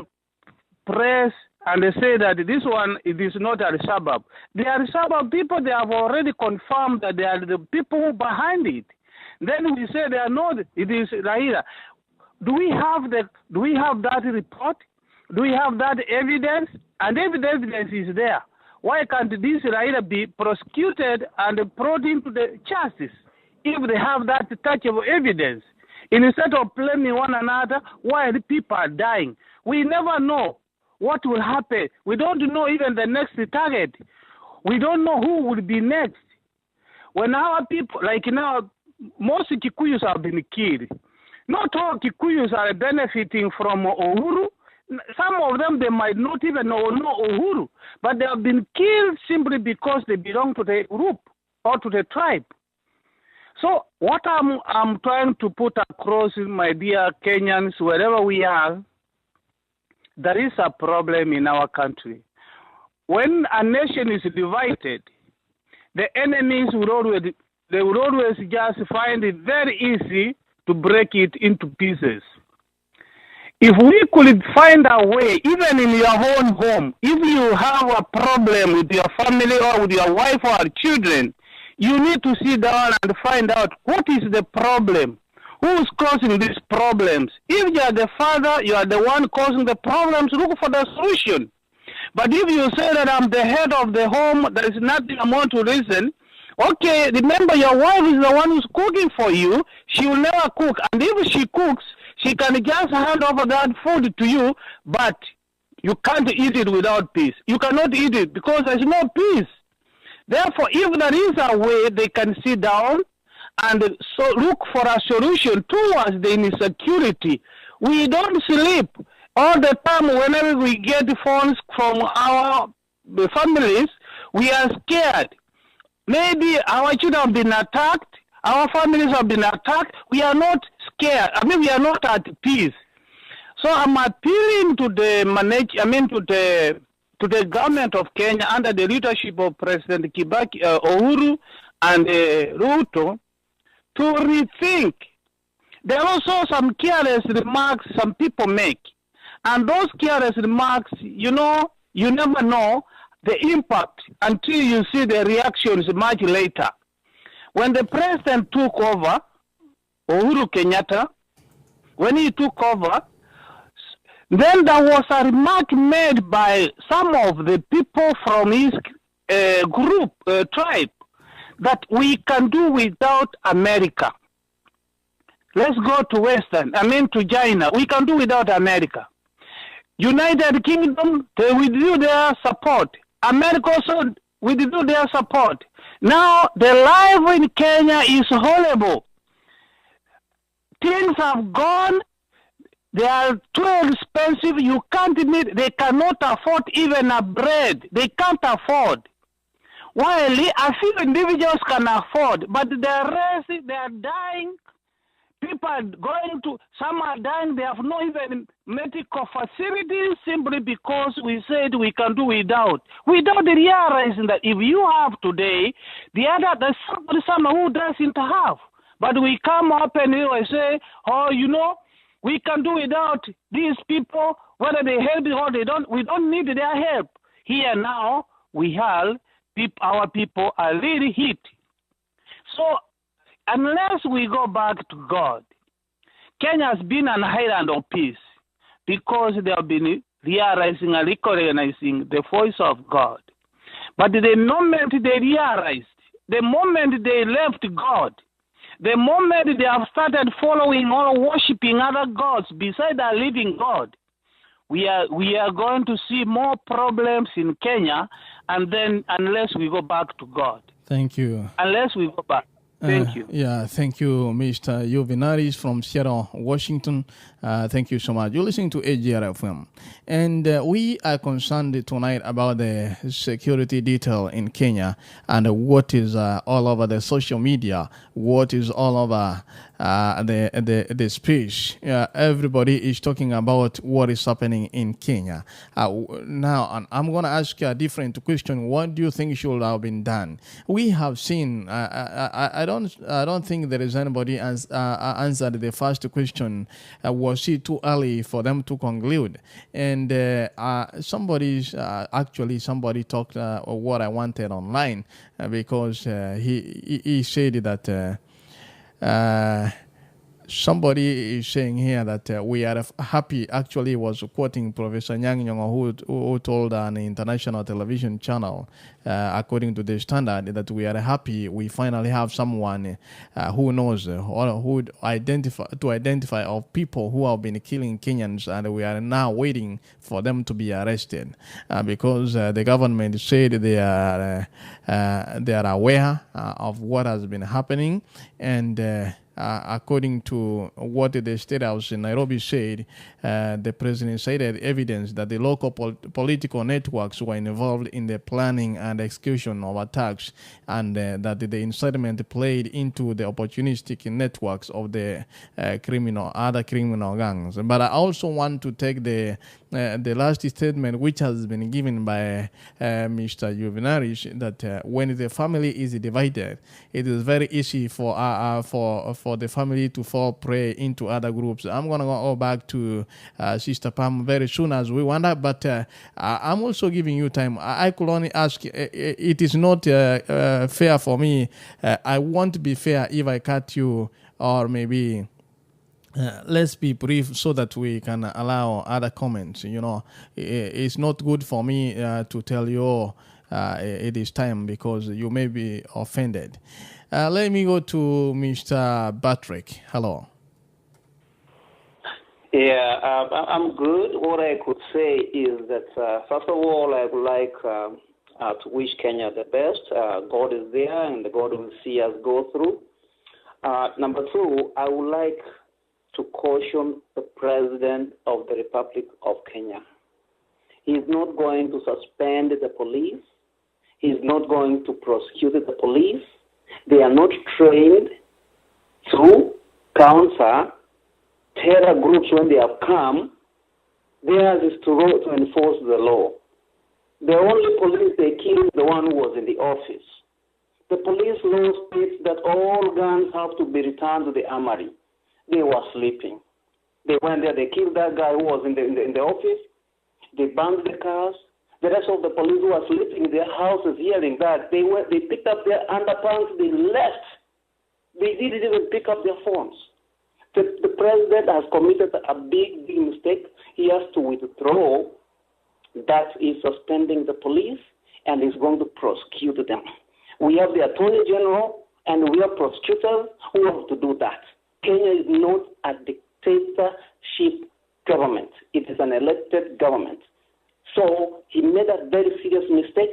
press and they say that this one, it is not Al-Shabaab. The Al-Shabaab people, they have already confirmed that they are the people who behind it. Then we say they are not, it is Raila. Do we have that report? Do we have that evidence? And if the evidence is there, why can't this Raila be prosecuted and brought into the justice if they have that touchable evidence? Instead of blaming one another, why the people are dying? We never know what will happen. We don't know even the next target. We don't know who will be next. When our people, like now, most Kikuyus have been killed. Not all Kikuyus are benefiting from Uhuru. Some of them, they might not even know Uhuru, but they have been killed simply because they belong to the group or to the tribe. So what I'm trying to put across, my dear Kenyans, wherever we are, there is a problem in our country. When a nation is divided, the enemies will always just find it very easy to break it into pieces. If we could find a way, even in your own home, if you have a problem with your family or with your wife or children, you need to sit down and find out what is the problem. Who's causing these problems? If you are the father, you are the one causing the problems, look for the solution. But if you say that I'm the head of the home, there is nothing I want to listen, okay, remember your wife is the one who's cooking for you. She will never cook. And if she cooks, she can just hand over that food to you, but you can't eat it without peace. You cannot eat it because there's no peace. Therefore, if there is a way they can sit down and so look for a solution towards the insecurity. We don't sleep. All the time, whenever we get phones from our families, we are scared. Maybe our children have been attacked, our families have been attacked. We are not scared. We are not at peace. So I'm appealing to the government of Kenya under the leadership of President Kibaki, Uhuru, and Ruto to rethink. There are also some careless remarks some people make. And those careless remarks, you never know the impact until you see the reactions much later. When the president took over, Uhuru Kenyatta, when he took over, then there was a remark made by some of the people from his tribe, that we can do without America. Let's go to to China. We can do without America. United Kingdom, they withdrew their support. America also withdrew their support. Now, the life in Kenya is horrible. things have gone. They are too expensive. You can't meet. They cannot afford even a bread. They can't afford. While a few individuals can afford, but the rest, they are dying. People are going to, some are dying. They have no even medical facilities simply because we said we can do without realizing that if you have today, there's someone who doesn't have. But we come up and we say, oh, we can do without these people, whether they help or they don't. We don't need their help. Here now, our people are really hit. So unless we go back to God, Kenya has been an island of peace because they have been realizing and recognizing the voice of God. But the moment they realized, the moment they left God, the moment they have started following or worshiping other gods beside our living God, we are going to see more problems in Kenya, and then unless we go back to God. Thank you. Unless we go back. Thank you. Yeah, thank you, Mr. Juvinaris from Seattle, Washington. Thank you so much. You're listening to AGRFM. And we are concerned tonight about the security detail in Kenya and what is all over the social media, what is all over the speech. Everybody is talking about what is happening in Kenya. Now, I'm going to ask a different question. What do you think should have been done? We have seen, I don't think there is anybody answered the first question. Was it too early for them to conclude? And somebody talked what I wanted online because he said that somebody is saying here that we are happy. Actually, was quoting Professor Nyang' Nyong'o, who told an international television channel, according to the standard, that we are happy we finally have someone who knows or who identify of people who have been killing Kenyans, and we are now waiting for them to be arrested because the government said they are aware of what has been happening, and according to what the State House in Nairobi said, the president cited evidence that the local political networks were involved in the planning and execution of attacks, and that the incitement played into the opportunistic networks of the other criminal gangs. But I also want to take the last statement which has been given by Mr. Juvinaris, that when the family is divided, it is very easy for the family to fall prey into other groups. I'm going to go back to Sister Pam very soon as we wonder, but I'm also giving you time. I could only ask, it is not fair for me. I won't be fair if I cut you, or maybe let's be brief so that we can allow other comments. It's not good for me to tell you it is time because you may be offended. Let me go to Mr. Patrick. Hello. Yeah, I'm good. What I could say is that, first of all, I would like to wish Kenya the best. God is there, and God will see us go through. Number two, I would like to caution the President of the Republic of Kenya. He is not going to suspend the police. He is not going to prosecute the police. They are not trained to counter terror groups when they have come. Theirs is to enforce the law. The only police they killed is the one who was in the office. The police law states that all guns have to be returned to the armory. They were sleeping. They went there, they killed that guy who was in the office. They burned the cars. The rest of the police who were sleeping in their houses hearing that, they picked up their underpants, they left. They didn't even pick up their phones. The president has committed a big mistake. He has to withdraw that is suspending the police and is going to prosecute them. We have the Attorney General and we have prosecutors who have to do that. Kenya is not a dictatorship government. It is an elected government. So he made a very serious mistake.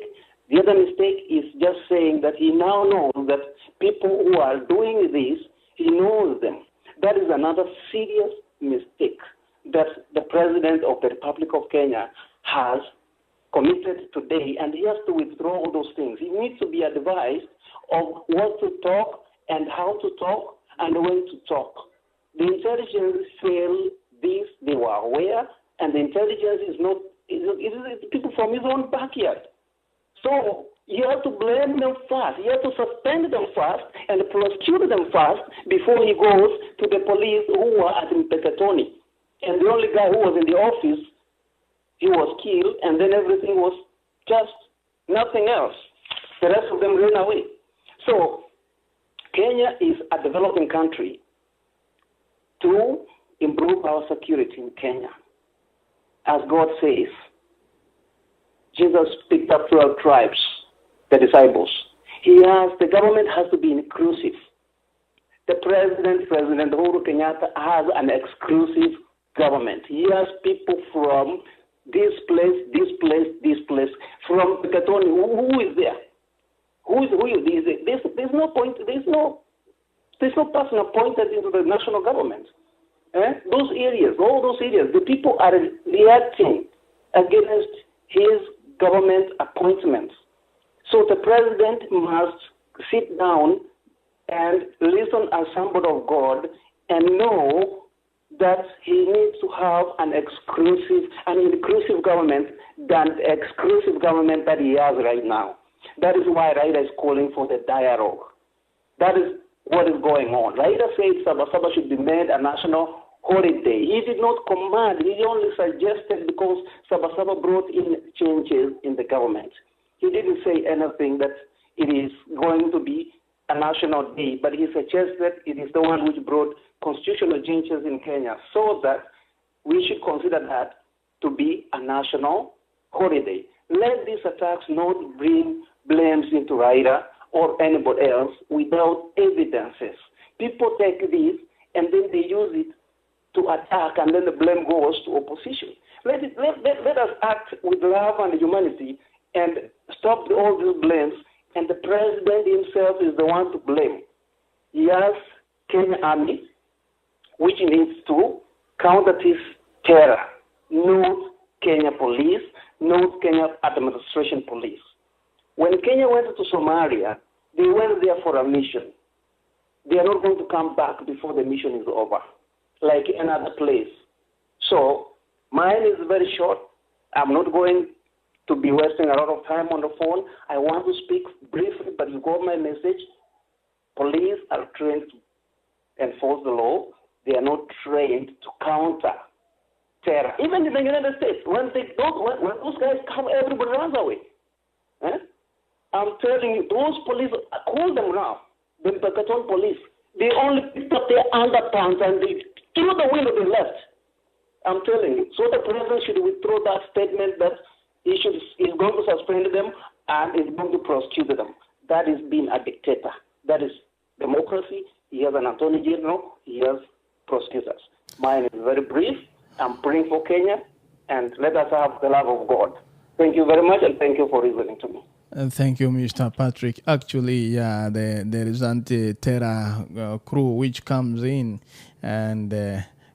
The other mistake is just saying that he now knows that people who are doing this, he knows them. That is another serious mistake that the President of the Republic of Kenya has committed today, and he has to withdraw all those things. He needs to be advised of what to talk and how to talk and when to talk. The intelligence failed this, they were aware, and the intelligence is not, it is people from his own backyard. So you have to blame them first. You have to suspend them first and prosecute them first before he goes to the police who were at Mpeketoni. And the only guy who was in the office, he was killed, and then everything was just nothing else. The rest of them ran away. So Kenya is a developing country. To improve our security in Kenya, as God says, Jesus picked up 12 tribes, the disciples. The government has to be inclusive. The President Uhuru Kenyatta, has an exclusive government. He has people from this place, this place, this place. From Katoni, who is there? Who is there? There's no point. There's no person appointed into the national government. Those areas, all those areas, the people are reacting against his government appointments. So the president must sit down and listen as somebody of God and know that he needs to have an inclusive government than the exclusive government that he has right now. That is why Raila is calling for the dialogue. That is what is going on. Raila said Sabasaba should be made a national holiday. He did not command. He only suggested because Sabasaba brought in changes in the government. He didn't say anything that it is going to be a national day, but he suggested it is the one which brought constitutional changes in Kenya, so that we should consider that to be a national holiday. Let these attacks not bring blames into Raila or anybody else without evidences. People take this and then they use it to attack, and then the blame goes to opposition. Let us act with love and humanity and stop all these blames, and the president himself is the one to blame. He has Kenya Army, which needs to counter this terror, not Kenya Police, not Kenya Administration Police. When Kenya went to Somalia, they went there for a mission. They are not going to come back before the mission is over, like another place. So mine is very short. I'm not going to be wasting a lot of time on the phone. I want to speak briefly, but you got my message. Police are trained to enforce the law. They are not trained to counter terror. Even in the United States, when those guys come, everybody runs away. I'm telling you, those police, call them now, the Pekaton police. They only picked up their underpants and they threw the window they left. I'm telling you. So the president should withdraw that statement that he's going to suspend them and is going to prosecute them. That is being a dictator. That is democracy. He has an attorney general. He has prosecutors. Mine is very brief. I'm praying for Kenya, and let us have the love of God. Thank you very much, and thank you for listening to me. Thank you, Mr. Patrick. Actually, there is anti-terror crew which comes in, and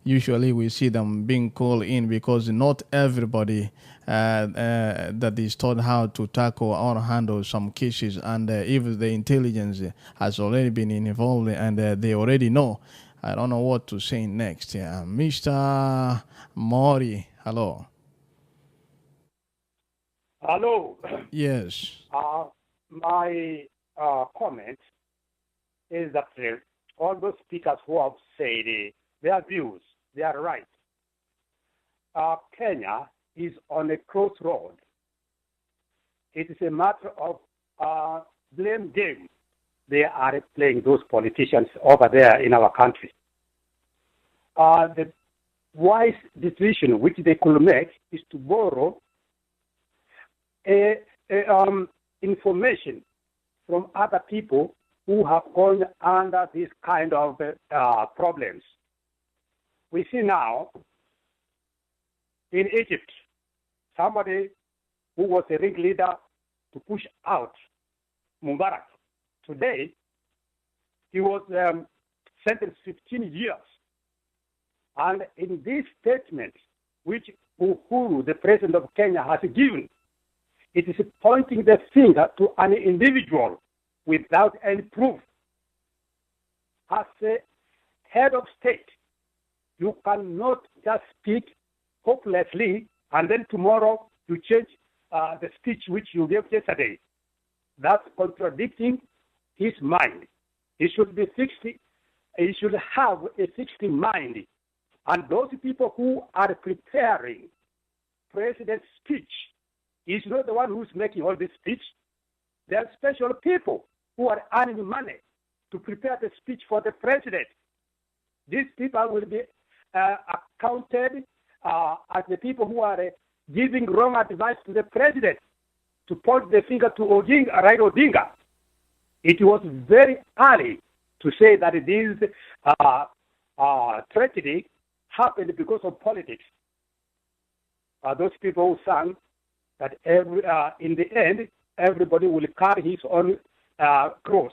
usually we see them being called in because not everybody that is taught how to tackle or handle some cases, and if the intelligence has already been involved and they already know, I don't know what to say next. Mr. Mori, hello. Hello. Yes. My comment is that all those speakers who have said their views, they are right. Kenya is on a crossroad. It is a matter of blame game. They are playing, those politicians over there in our country. The wise decision which they could make is to borrow information from other people who have gone under this kind of problems. We see now in Egypt, somebody who was a ringleader to push out Mubarak. Today, he was sentenced 15 years And in this statement, which Uhuru, the president of Kenya, has given, it is pointing the finger to an individual without any proof. As a head of state, you cannot just speak hopelessly and then tomorrow you change the speech which you gave yesterday. That's contradicting his mind. He should be fixed. He should have a fixed mind. And those people who are preparing president's speech, he's not the one who's making all this speech. There are special people who are earning money to prepare the speech for the president. These people will be accounted as the people who are giving wrong advice to the president to point the finger to Raila Odinga. It was very early to say that this tragedy happened because of politics. Those people who sang that in the end, everybody will carry his own cross.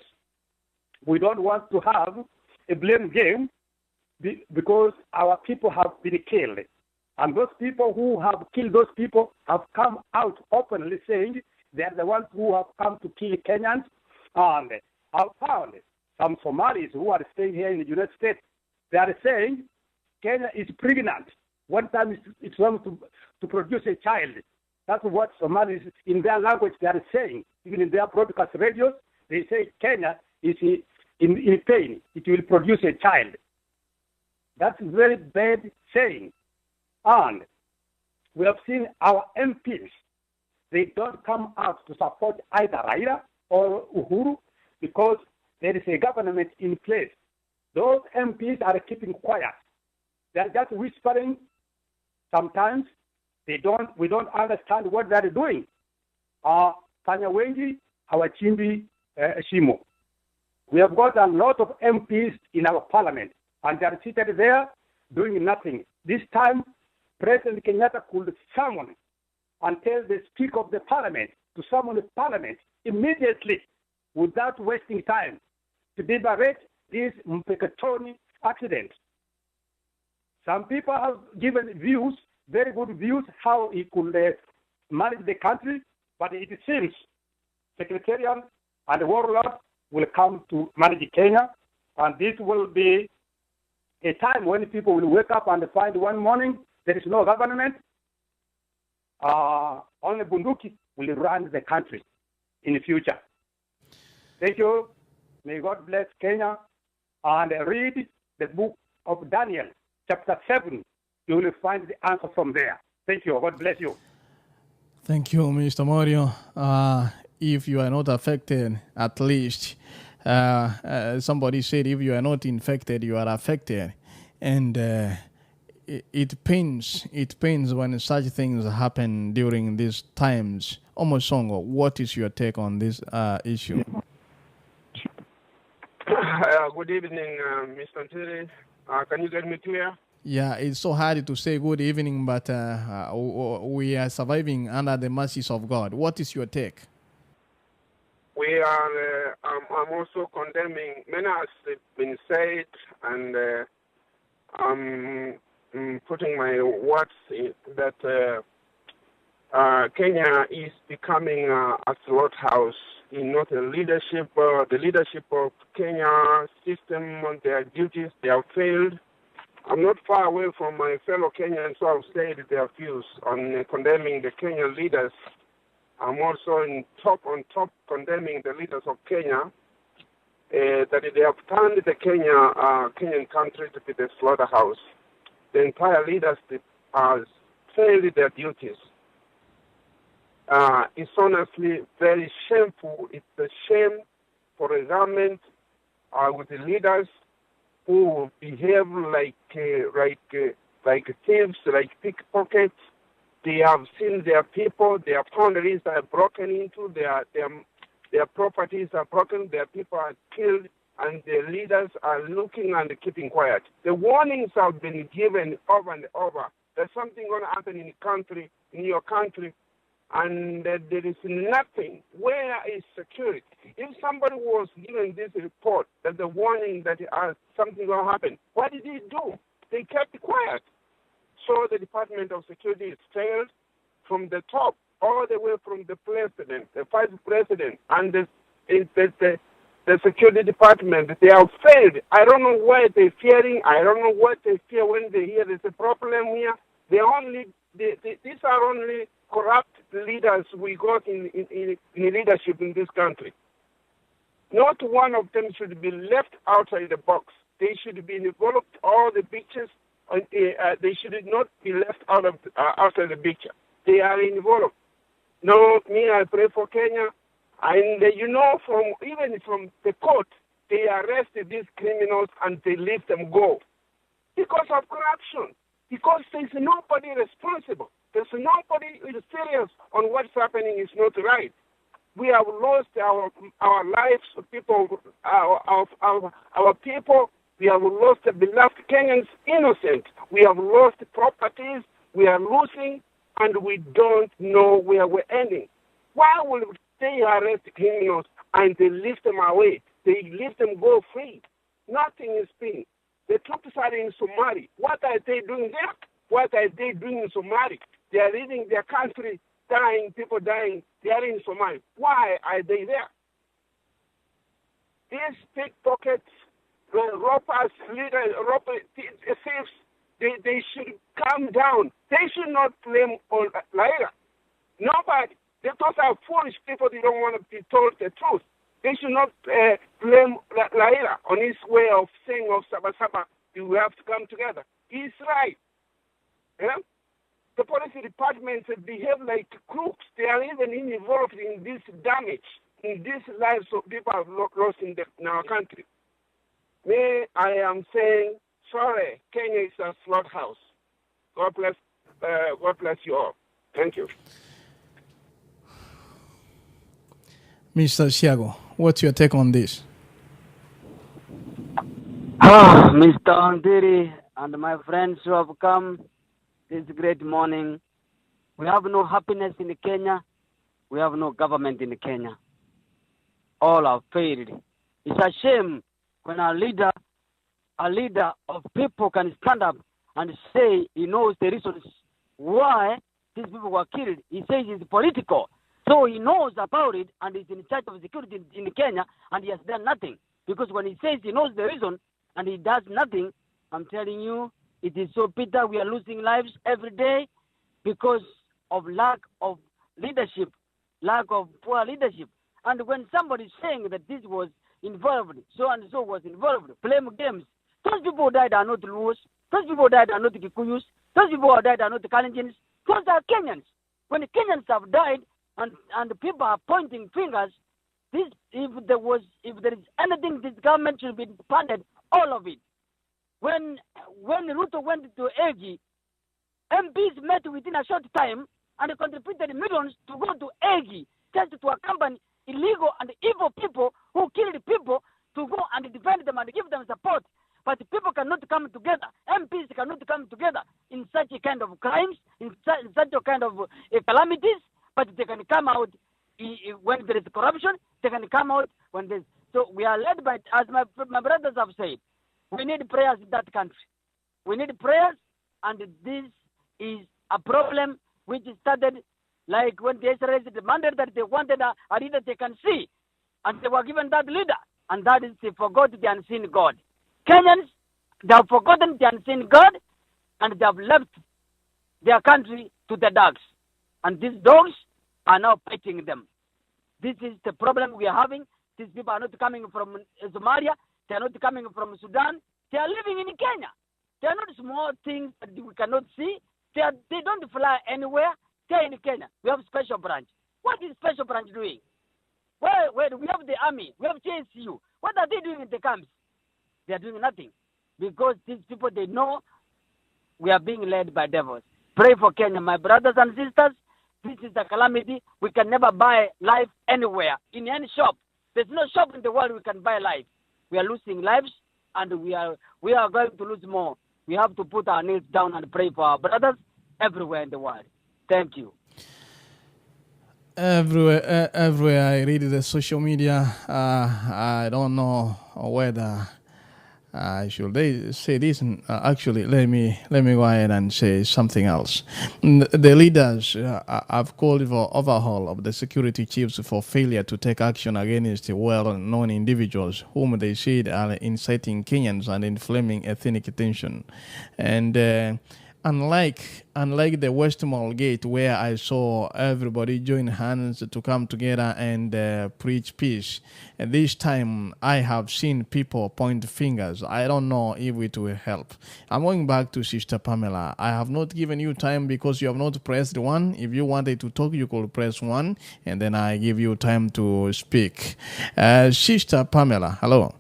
We don't want to have a blame game because our people have been killed. And those people who have killed those people have come out openly saying they are the ones who have come to kill Kenyans. And I've found some Somalis who are staying here in the United States. They are saying Kenya is pregnant. One time it's going to produce a child. That's what Somalis, in their language, they are saying. Even in their broadcast radios, they say Kenya is in pain. It will produce a child. That's a very bad saying. And we have seen our MPs. They don't come out to support either Raila or Uhuru because there is a government in place. Those MPs are keeping quiet. They're just whispering. Sometimes we don't understand what they're doing. Fanya wengi hawachimbi shimo. We have got a lot of MPs in our parliament, and they're seated there doing nothing. This time, President Kenyatta could summon and tell the Speaker of the Parliament to summon the Parliament immediately without wasting time to deliberate this Mpeketoni accident. Some people have given views, very good views, how he could manage the country, but it seems Secretariat and the warlord will come to manage Kenya, and this will be a time when people will wake up and find one morning there is no government. Only Bunduki will run the country in the future. Thank you. May God bless Kenya. And read the book of Daniel, chapter 7. You will find the answer from there. Thank you. God bless you. Thank you, Mr. Morio. If you are not affected, at least somebody said if you are not infected, you are affected. And it pains when such things happen during these times. Omosongo, what is your take on this issue? Good evening, Mr. Ntiri. Can you get me clear? Yeah, it's so hard to say good evening, but we are surviving under the mercies of God. What is your take? We are. I'm also condemning. Many has been said, and I'm putting my words in that Kenya is becoming a slaughterhouse. In not the leadership of Kenya system on their duties, they have failed. I'm not far away from my fellow Kenyans who have said their views on condemning the Kenyan leaders. I'm also on top condemning the leaders of Kenya, that they have turned the Kenyan country to be the slaughterhouse. The entire leaders have failed their duties. It's honestly very shameful. It's a shame for a government with the leaders who behave like thieves, like pickpockets. They have seen their people, their boundaries are broken into, their properties are broken, their people are killed, and the leaders are looking and keeping quiet. The warnings have been given over and over. There's something going to happen in the country, in your country, and there is nothing. Where is security? If somebody was given this report, that the warning that something will happen, what did he do? they kept quiet. So the Department of Security is failed from the top, all the way from the president, the vice president, and the security department. They have failed. I don't know why they're fearing. I don't know what they fear when they hear there's a problem here. These are only corrupt leaders we got in leadership in this country. Not one of them should be left outside the box. They should be involved. All the pictures, they should not be left outside the picture. They are involved. No, me, I pray for Kenya. And even from the court, they arrested these criminals and they let them go because of corruption. Because there's nobody responsible. There's nobody who is serious on what's happening is not right. We have lost our lives, people, our people. We have lost the beloved Kenyans, innocent. We have lost properties. We are losing, and we don't know where we're ending. Why will they arrest criminals and they lift them away? They let them go free. Nothing is being. The troops are in Somalia. What are they doing there? What are they doing in Somalia? They are leaving their country, dying, people dying. They are in Somalia. Why are they there? These pickpockets, robbers, thieves, they should calm down. They should not blame on Laira. Nobody. Those are foolish people. They don't want to be told the truth. They should not blame Laira on his way of saying of Sabasaba, we have to come together. He's right. Yeah? The policy departments behave like crooks. They are even involved in this damage, in these lives of people have lost in our country. I am saying, sorry, Kenya is a slaughterhouse. God bless you all. Thank you. Mr. Siago, what's your take on this? Mr. Andiri and my friends who have come this great morning, we have no happiness in Kenya. We have no government in Kenya. All have failed. It's a shame when a leader of people can stand up and say he knows the reasons why these people were killed. He says it's political. So he knows about it and is in charge of security in Kenya and he has done nothing. Because when he says he knows the reason and he does nothing, I'm telling you, it is so bitter. We are losing lives every day because of lack of leadership, lack of poor leadership. And when somebody is saying that this was involved, so and so was involved, blame games. Those people who died are not Luos. Those people who died are not Kikuyus. Those people who died are not Kalenjins. Those are Kenyans. When the Kenyans have died and people are pointing fingers, if there is anything, this government should be funded, all of it. When Ruto went to AG, MPs met within a short time and contributed millions to go to AG just to accompany illegal and evil people who killed people to go and defend them and give them support. But people cannot come together. MPs cannot come together in such a kind of crimes, in such a kind of calamities, but they can come out when there is corruption. They can come out when there's... So we are led by, as my brothers have said, we need prayers in that country. We need prayers, and this is a problem which started like when the Israelis demanded that they wanted a leader they can see, and they were given that leader, and that is they forgot the unseen God. Kenyans, they have forgotten the unseen God, and they have left their country to the dogs, and these dogs are now fighting them. This is the problem we are having. These people are not coming from Somalia. They are not coming from Sudan. They are living in Kenya. They are not small things that we cannot see. They don't fly anywhere. They are in Kenya. We have special branch. What is special branch doing? Where we have the army. We have JSU. What are they doing in the camps? They are doing nothing. Because these people, they know we are being led by devils. Pray for Kenya, my brothers and sisters. This is a calamity. We can never buy life anywhere, in any shop. There's no shop in the world we can buy life. We are losing lives, and we are going to lose more. We have to put our knees down and pray for our brothers everywhere in the world. Thank you. Everywhere I read the social media, I don't know whether should they say this? Actually, let me go ahead and say something else. The leaders have called for overhaul of the security chiefs for failure to take action against well-known individuals whom they said are inciting Kenyans and inflaming ethnic tension. And unlike the West Mall Gate, where I saw everybody join hands to come together and preach peace, and this time I have seen people point fingers. I don't know if it will help. I'm going back to Sister Pamela. I have not given you time because you have not pressed one. If you wanted to talk, you could press one, and then I give you time to speak. Sister Pamela, hello.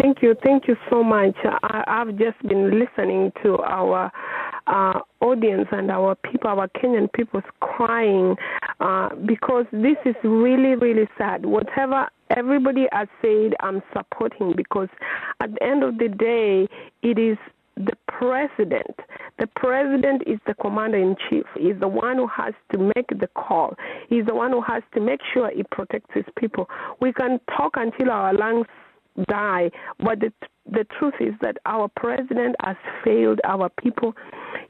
Thank you so much. I've just been listening to our audience and our people, our Kenyan people's crying because this is really, really sad. Whatever everybody has said, I'm supporting, because at the end of the day, it is the president. The president is the commander-in-chief. He's the one who has to make the call. He's the one who has to make sure he protects his people. We can talk until our lungs die, but the truth is that our president has failed our people.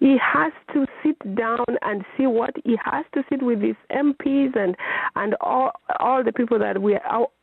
He has to sit down and see what he has to sit with his MPs and all the people that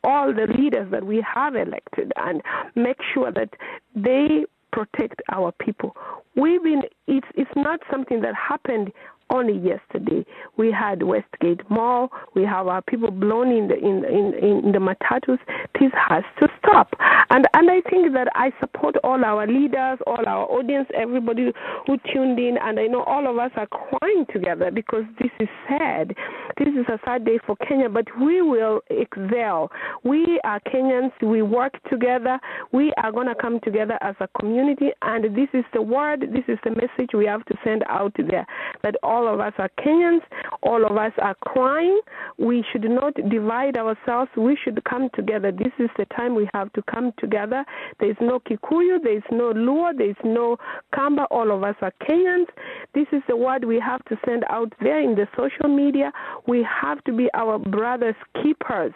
all the leaders that we have elected, and make sure that they protect our people. It's not something that happened only yesterday. We had Westgate Mall. We have our people blown in the matatus. This has to stop. And I think that I support all our leaders, all our audience, everybody who tuned in. And I know all of us are crying together because this is sad. This is a sad day for Kenya, but we will excel. We are Kenyans. We work together. We are going to come together as a community. And this is the word, this is the message we have to send out there, that all of us are Kenyans, all of us are crying. We should not divide ourselves. We should come together. This is the time we have to come together. There is no Kikuyu, there is no Luo, there is no Kamba. All of us are Kenyans. This is the word we have to send out there in the social media. We have to be our brothers' keepers.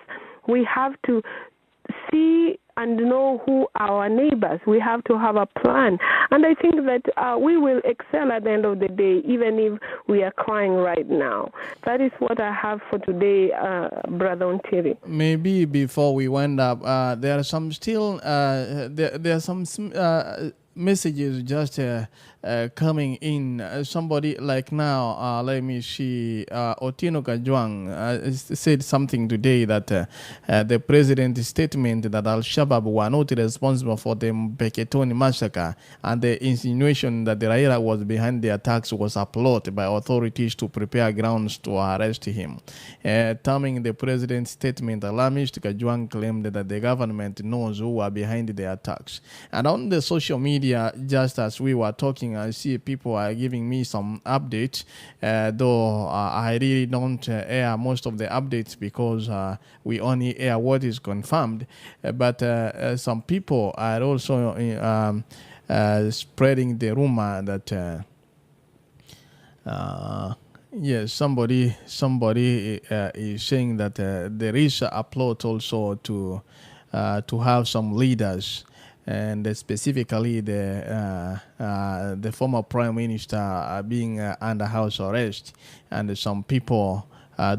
We have to see and know who our neighbors. We have to have a plan. And I think that we will excel at the end of the day, even if we are crying right now. That is what I have for today, Brother Ontiri. Maybe before we wind up, there are some still, there are some messages just coming in. Somebody like now, let me see, Otino Kajwang said something today that the president's statement that Al-Shabaab were not responsible for the Mpeketoni massacre and the insinuation that the Raila was behind the attacks was a plot by authorities to prepare grounds to arrest him. Terming the president's statement, alarmist, Kajwang claimed that the government knows who are behind the attacks. And on the social media, just as we were talking, I see people are giving me some updates, though I really don't air most of the updates because we only air what is confirmed. But some people are also spreading the rumor that yes, somebody is saying that there is a plot also to have some leaders, and specifically the former prime minister being under house arrest, and some people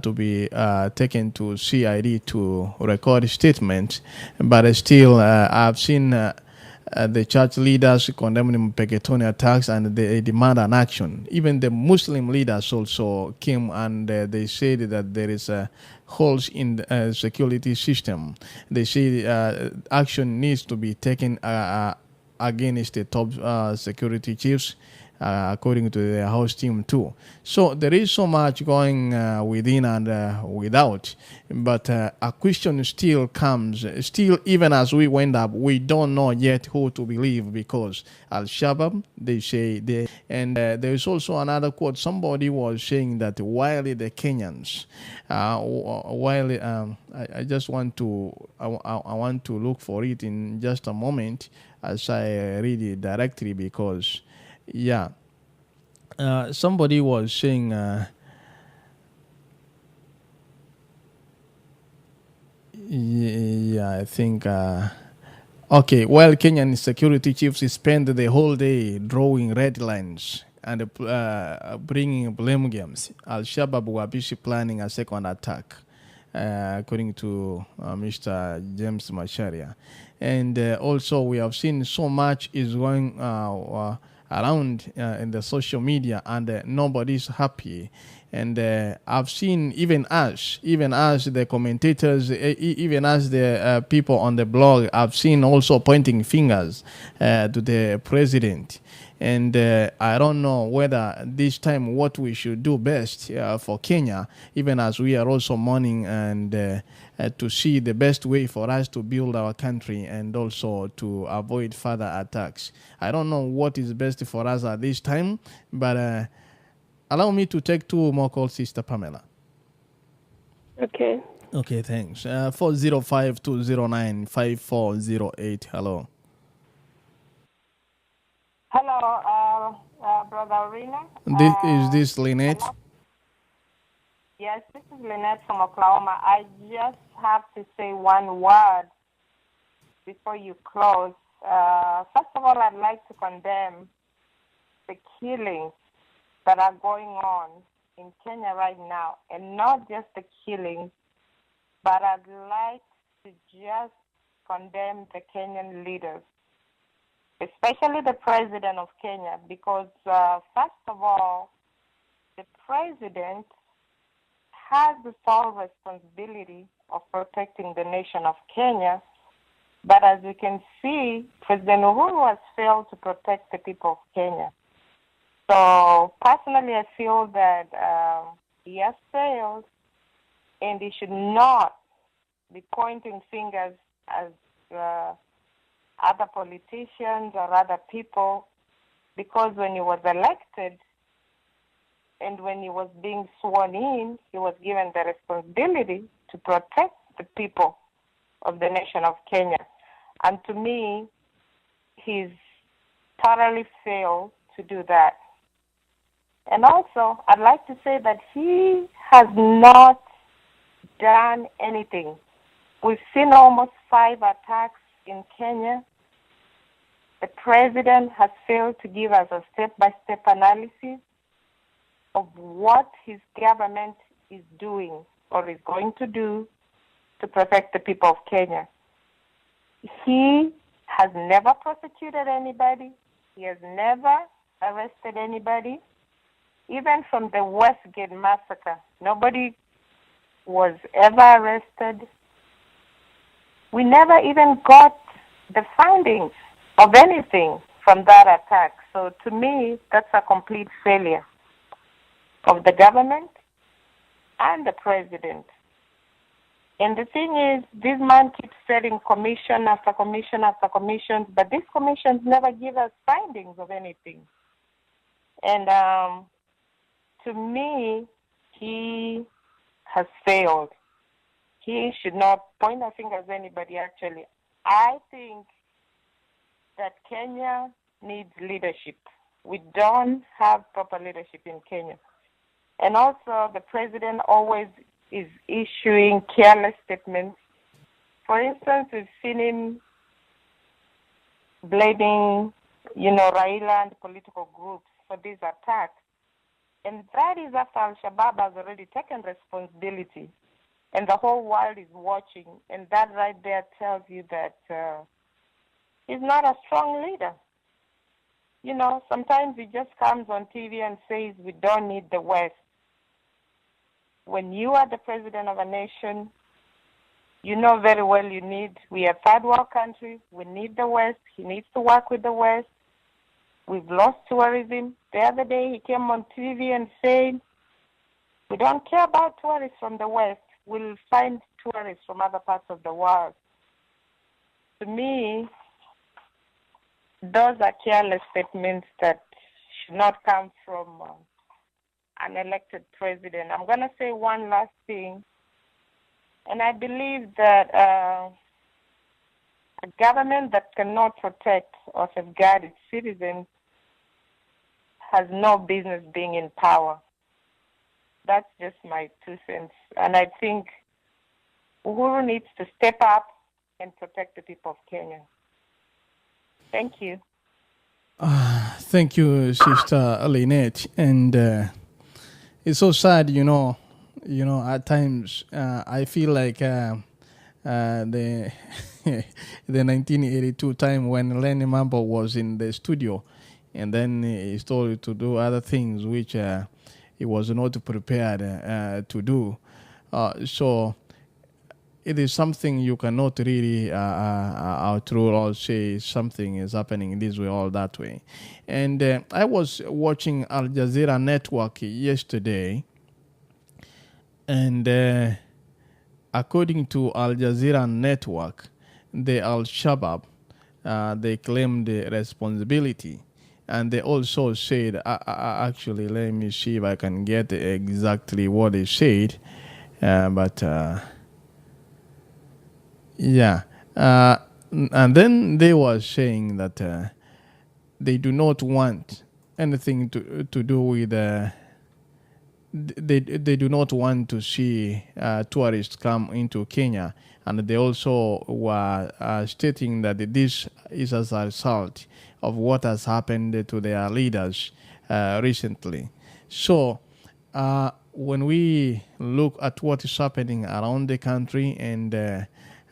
to be taken to CID to record statements. But still, I've seen the church leaders condemning Mpeketoni attacks, and they demand an action. Even the Muslim leaders also came and they said that there is holes in the security system. They say action needs to be taken against the top security chiefs, according to the house team too. So there is so much going within and without, but a question still comes. Still, even as we went up, we don't know yet who to believe, because Al-Shabaab, they say they, and there is also another quote. Somebody was saying that while the Kenyans, I just want to, I want to look for it in just a moment as I read it directly, because yeah, somebody was saying, Yeah, I think. Okay, well, Kenyan security chiefs spend the whole day drawing red lines and bringing blame games. Al Shabaab were busy planning a second attack, according to Mr. James Macharia. And also, we have seen so much is going around in the social media, and nobody's happy. And I've seen even us, the commentators, even as the people on the blog, I've seen also pointing fingers to the president. And I don't know whether this time what we should do best for Kenya, even as we are also mourning, and to see the best way for us to build our country and also to avoid further attacks. I don't know what is best for us at this time, but allow me to take two more calls, Sister Pamela. Okay. Okay, thanks. 405-209-5408. Hello. Hello, Brother Rena. Is this Lynette? Hello? Yes, this is Lynette from Oklahoma. I just have to say one word before you close. First of all, I'd like to condemn the killings that are going on in Kenya right now, and not just the killings, but I'd like to just condemn the Kenyan leaders, especially the president of Kenya, because first of all, the president has the sole responsibility of protecting the nation of Kenya, but as you can see, President Uhuru has failed to protect the people of Kenya. So personally, I feel that he has failed, and he should not be pointing fingers as other politicians or other people, because when he was elected and when he was being sworn in, he was given the responsibility to protect the people of the nation of Kenya. And to me, he's thoroughly failed to do that. And also, I'd like to say that he has not done anything. We've seen almost 5 attacks in Kenya. The president has failed to give us a step-by-step analysis of what his government is doing or is going to do to protect the people of Kenya. He has never prosecuted anybody. He has never arrested anybody. Even from the Westgate massacre, nobody was ever arrested. We never even got the findings of anything from that attack. So to me, that's a complete failure of the government and the president. And the thing is, this man keeps setting commission after commission after commission, but these commissions never give us findings of anything. And to me, he has failed. He should not point a finger at anybody, actually. I think that Kenya needs leadership. We don't have proper leadership in Kenya. And also, the president always is issuing careless statements. For instance, we've seen him blaming, Raila and political groups for these attacks. And that is after Al-Shabaab has already taken responsibility. And the whole world is watching. And that right there tells you that he's not a strong leader. Sometimes he just comes on TV and says, we don't need the West. When you are the president of a nation, you know very well we are third world country. We need the West. He needs to work with the West. We've lost tourism. The other day he came on TV and said, we don't care about tourists from the West. We'll find tourists from other parts of the world. To me, those are careless statements that should not come from an elected president. I'm going to say one last thing. And I believe that a government that cannot protect or safeguard its citizens has no business being in power. That's just my 2 cents. And I think Uhuru needs to step up and protect the people of Kenya. Thank you. Thank you, Sister Lynette. And it's so sad, at times I feel like the the 1982 time when Lenny Mambo was in the studio, and then he's told to do other things which he was not prepared to do. So it is something you cannot really outrule or say something is happening this way or that way. And I was watching Al Jazeera Network yesterday, and according to Al Jazeera Network, the Al-Shabaab, they claimed the responsibility. And they also said, actually, let me see if I can get exactly what they said. And then they were saying that they do not want anything to do with they do not want to see tourists come into Kenya, and they also were stating that this is as a result of what has happened to their leaders recently. So when we look at what is happening around the country, and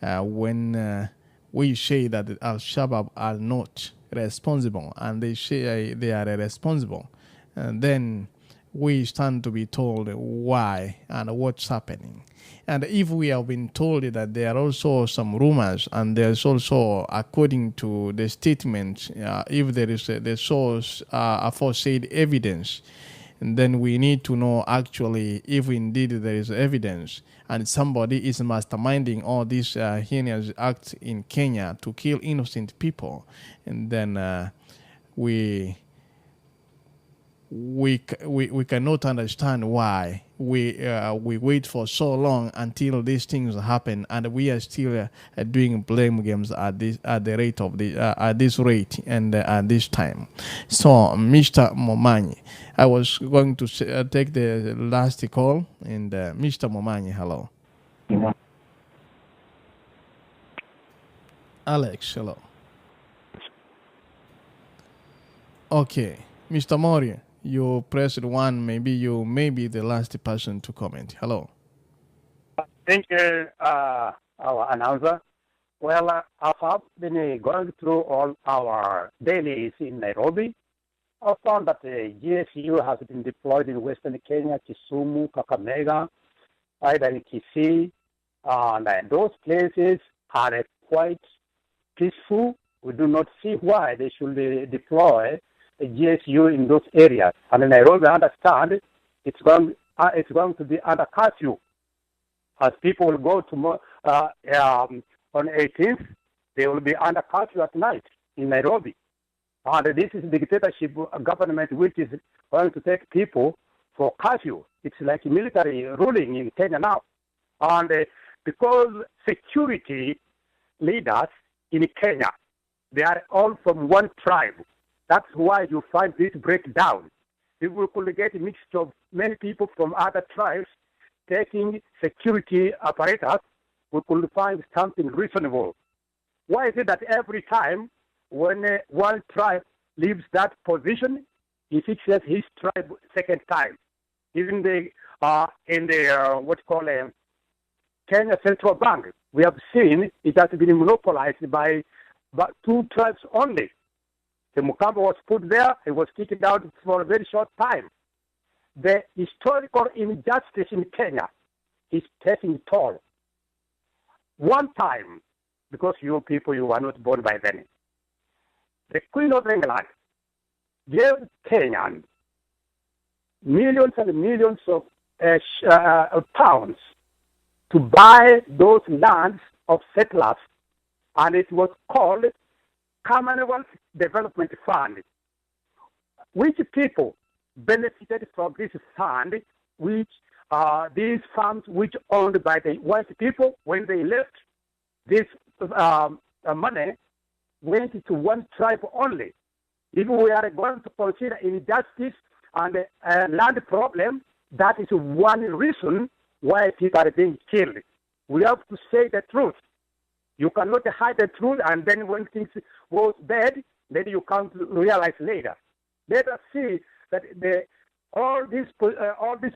when we say that Al-Shabaab are not responsible, and they say they are responsible, then we stand to be told why and what's happening. And if we have been told that there are also some rumors, and there's also, according to the statement, if there is the source aforesaid evidence, then we need to know actually if indeed there is evidence and somebody is masterminding all these heinous acts in Kenya to kill innocent people, and then we cannot understand why we wait for so long until these things happen, and we are still doing blame games at this rate and at this time. So, Mr. Momanyi, I was going to take the last call, and Mr. Momanyi, hello. Alex, hello. Okay, Mr. Mori, you pressed one. Maybe you may be the last person to comment. Hello. Thank you, our announcer. Well, I've been going through all our dailies in Nairobi. I found that the GSU has been deployed in Western Kenya, Kisumu, Kakamega, either in Kisii, and those places are quite peaceful. We do not see why they should deploy a GSU in those areas. And in Nairobi, I understand it's going to be under curfew, as people will go to on 18th. They will be under curfew at night in Nairobi. And this is dictatorship government which is going to take people for curfew. It's like military ruling in Kenya now. And because security leaders in Kenya, they are all from one tribe. That's why you find this breakdown. If we could get a mixture of many people from other tribes taking security apparatus, we could find something reasonable. Why is it that every time when one tribe leaves that position, he fixes his tribe second time? Even in the Kenya Central Bank, we have seen it has been monopolized by two tribes only. The Mukamba was put there, it was kicked out for a very short time. The historical injustice in Kenya is taking toll. One time, because you people, you were not born by then, the Queen of England gave Kenyans millions and millions of pounds to buy those lands of settlers, and it was called Commonwealth Development Fund. Which people benefited from this fund, which these farms which owned by the white people, when they left, this money went to one tribe only. If we are going to consider injustice and land problem, that is one reason why people are being killed. We have to say the truth. You cannot hide the truth, and then when things go bad, then you come to realize later. Let us see that all these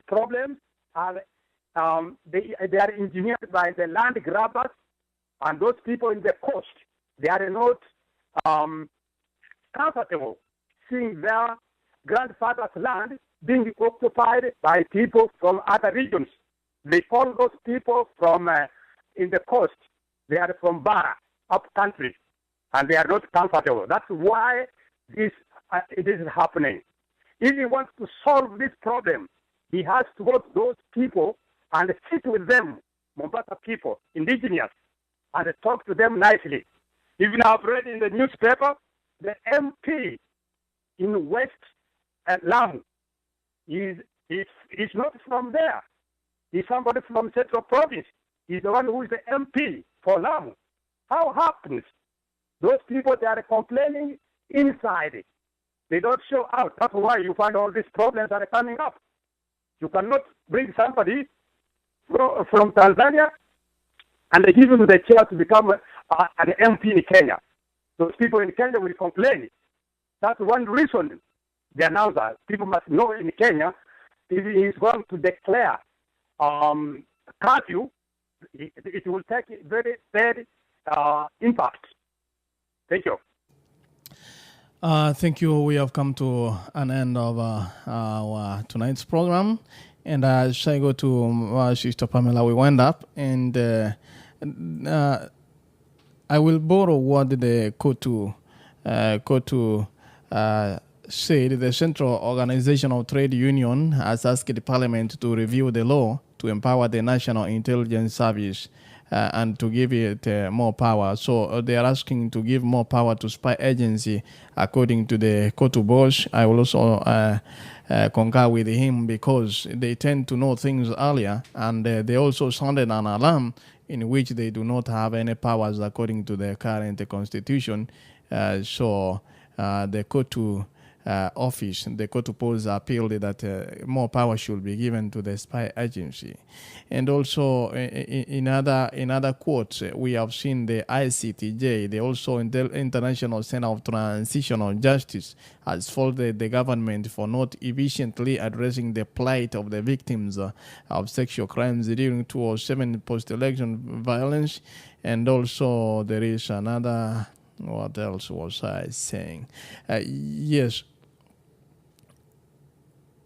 problems are they are engineered by the land grabbers and those people in the coast. They are not comfortable seeing their grandfather's land being occupied by people from other regions. They call those people from in the coast. They are from Bara, up country, and they are not comfortable. That's why this is happening. If he wants to solve this problem, he has to go to those people and sit with them, Mombasa people, indigenous, and talk to them nicely. Even I've read in the newspaper, the MP in West Lamu is not from there. He's somebody from Central Province. He's the one who is the MP for Lamu. How happens? Those people, they are complaining inside. They don't show out. That's why you find all these problems are coming up. You cannot bring somebody from Tanzania and they give him the chance to become an MP in Kenya. Those people in Kenya will complain. That's one reason the announcer, people must know in Kenya, if he is going to declare curfew, it will take very bad impact. Thank you. Thank you. We have come to an end of our tonight's program. And as I go to Sister Pamela, we wind up. And I will borrow what the Kotu said. The Central Organization of Trade Union has asked the Parliament to review the law to empower the National Intelligence Service and to give it more power. So they are asking to give more power to spy agency, according to the Kotu boss. I will also concur with him because they tend to know things earlier, and they also sounded an alarm in which they do not have any powers according to the current constitution. So the Kotu office, the Kotu post appealed that more power should be given to the spy agency. And also in other quotes, we have seen the ICTJ, the also International Center of Transitional Justice, has faulted the government for not efficiently addressing the plight of the victims of sexual crimes during 2007 post-election violence. And also there is another, what else was I saying? Yes.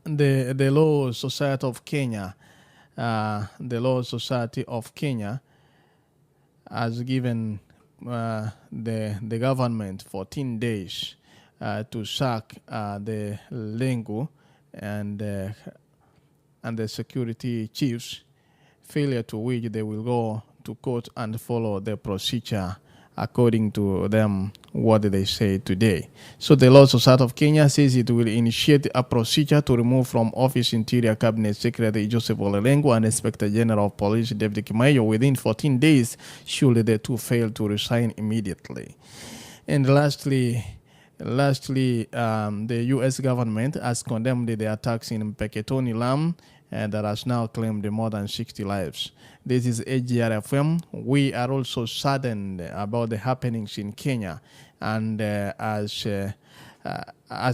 The Law Society of Kenya, has given the government 14 days to sack the Lengu and the security chiefs, failure to which they will go to court and follow the procedure according to them, what they say today. So the Law Society of Kenya says it will initiate a procedure to remove from office Interior Cabinet Secretary Joseph Ole Lengu and Inspector General of Police David Kimayo within 14 days should the two fail to resign immediately. And lastly, the U.S. government has condemned the attacks in Mpeketoni, Lamu, that has now claimed more than 60 lives. This is AGR-FM. We are also saddened about the happenings in Kenya, and as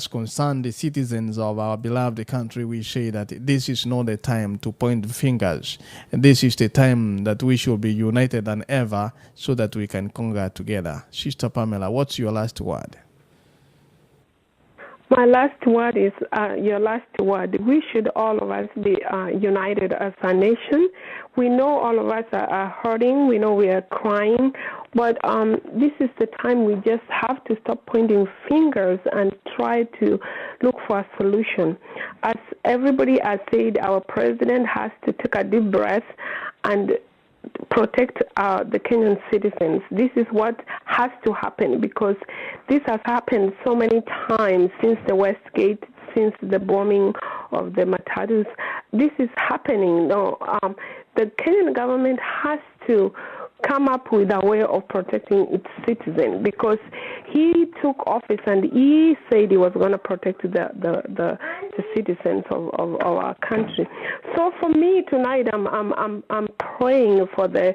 concerned the citizens of our beloved country, we say that this is not the time to point fingers. This is the time that we should be united than ever so that we can conquer together. Sister Pamela, what's your last word? My last word is your last word. We should all of us be united as a nation. We know all of us are hurting. We know we are crying. But this is the time we just have to stop pointing fingers and try to look for a solution. As everybody has said, our president has to take a deep breath and protect the Kenyan citizens. This is what has to happen, because this has happened so many times since the Westgate, since the bombing of the Matatus. This is happening. No, the Kenyan government has to come up with a way of protecting its citizens, because he took office and he said he was going to protect the the citizens of our country. So for me tonight, I'm praying for the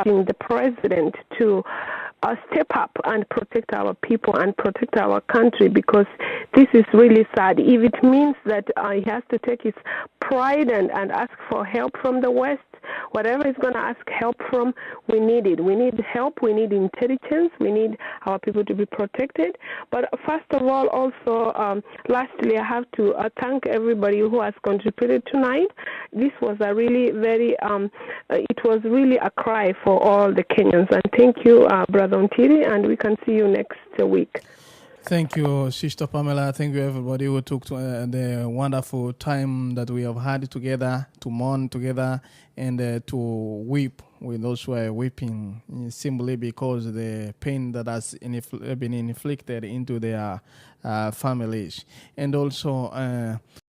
the president to step up and protect our people and protect our country, because this is really sad. If it means that he has to take his pride and ask for help from the West, whatever he's going to ask help from, we need it. We need help. We need intelligence. We need our people to be protected. But first of all, also, lastly, I have to thank everybody who has contributed tonight. This was a really it was really a cry for all the Kenyans. And thank you, Brother Ontiri, and we can see you next week. Thank you, Sister Pamela. Thank you, everybody who took the wonderful time that we have had together, to mourn together, and to weep with those who are weeping simply because the pain that has been inflicted into their families. And also,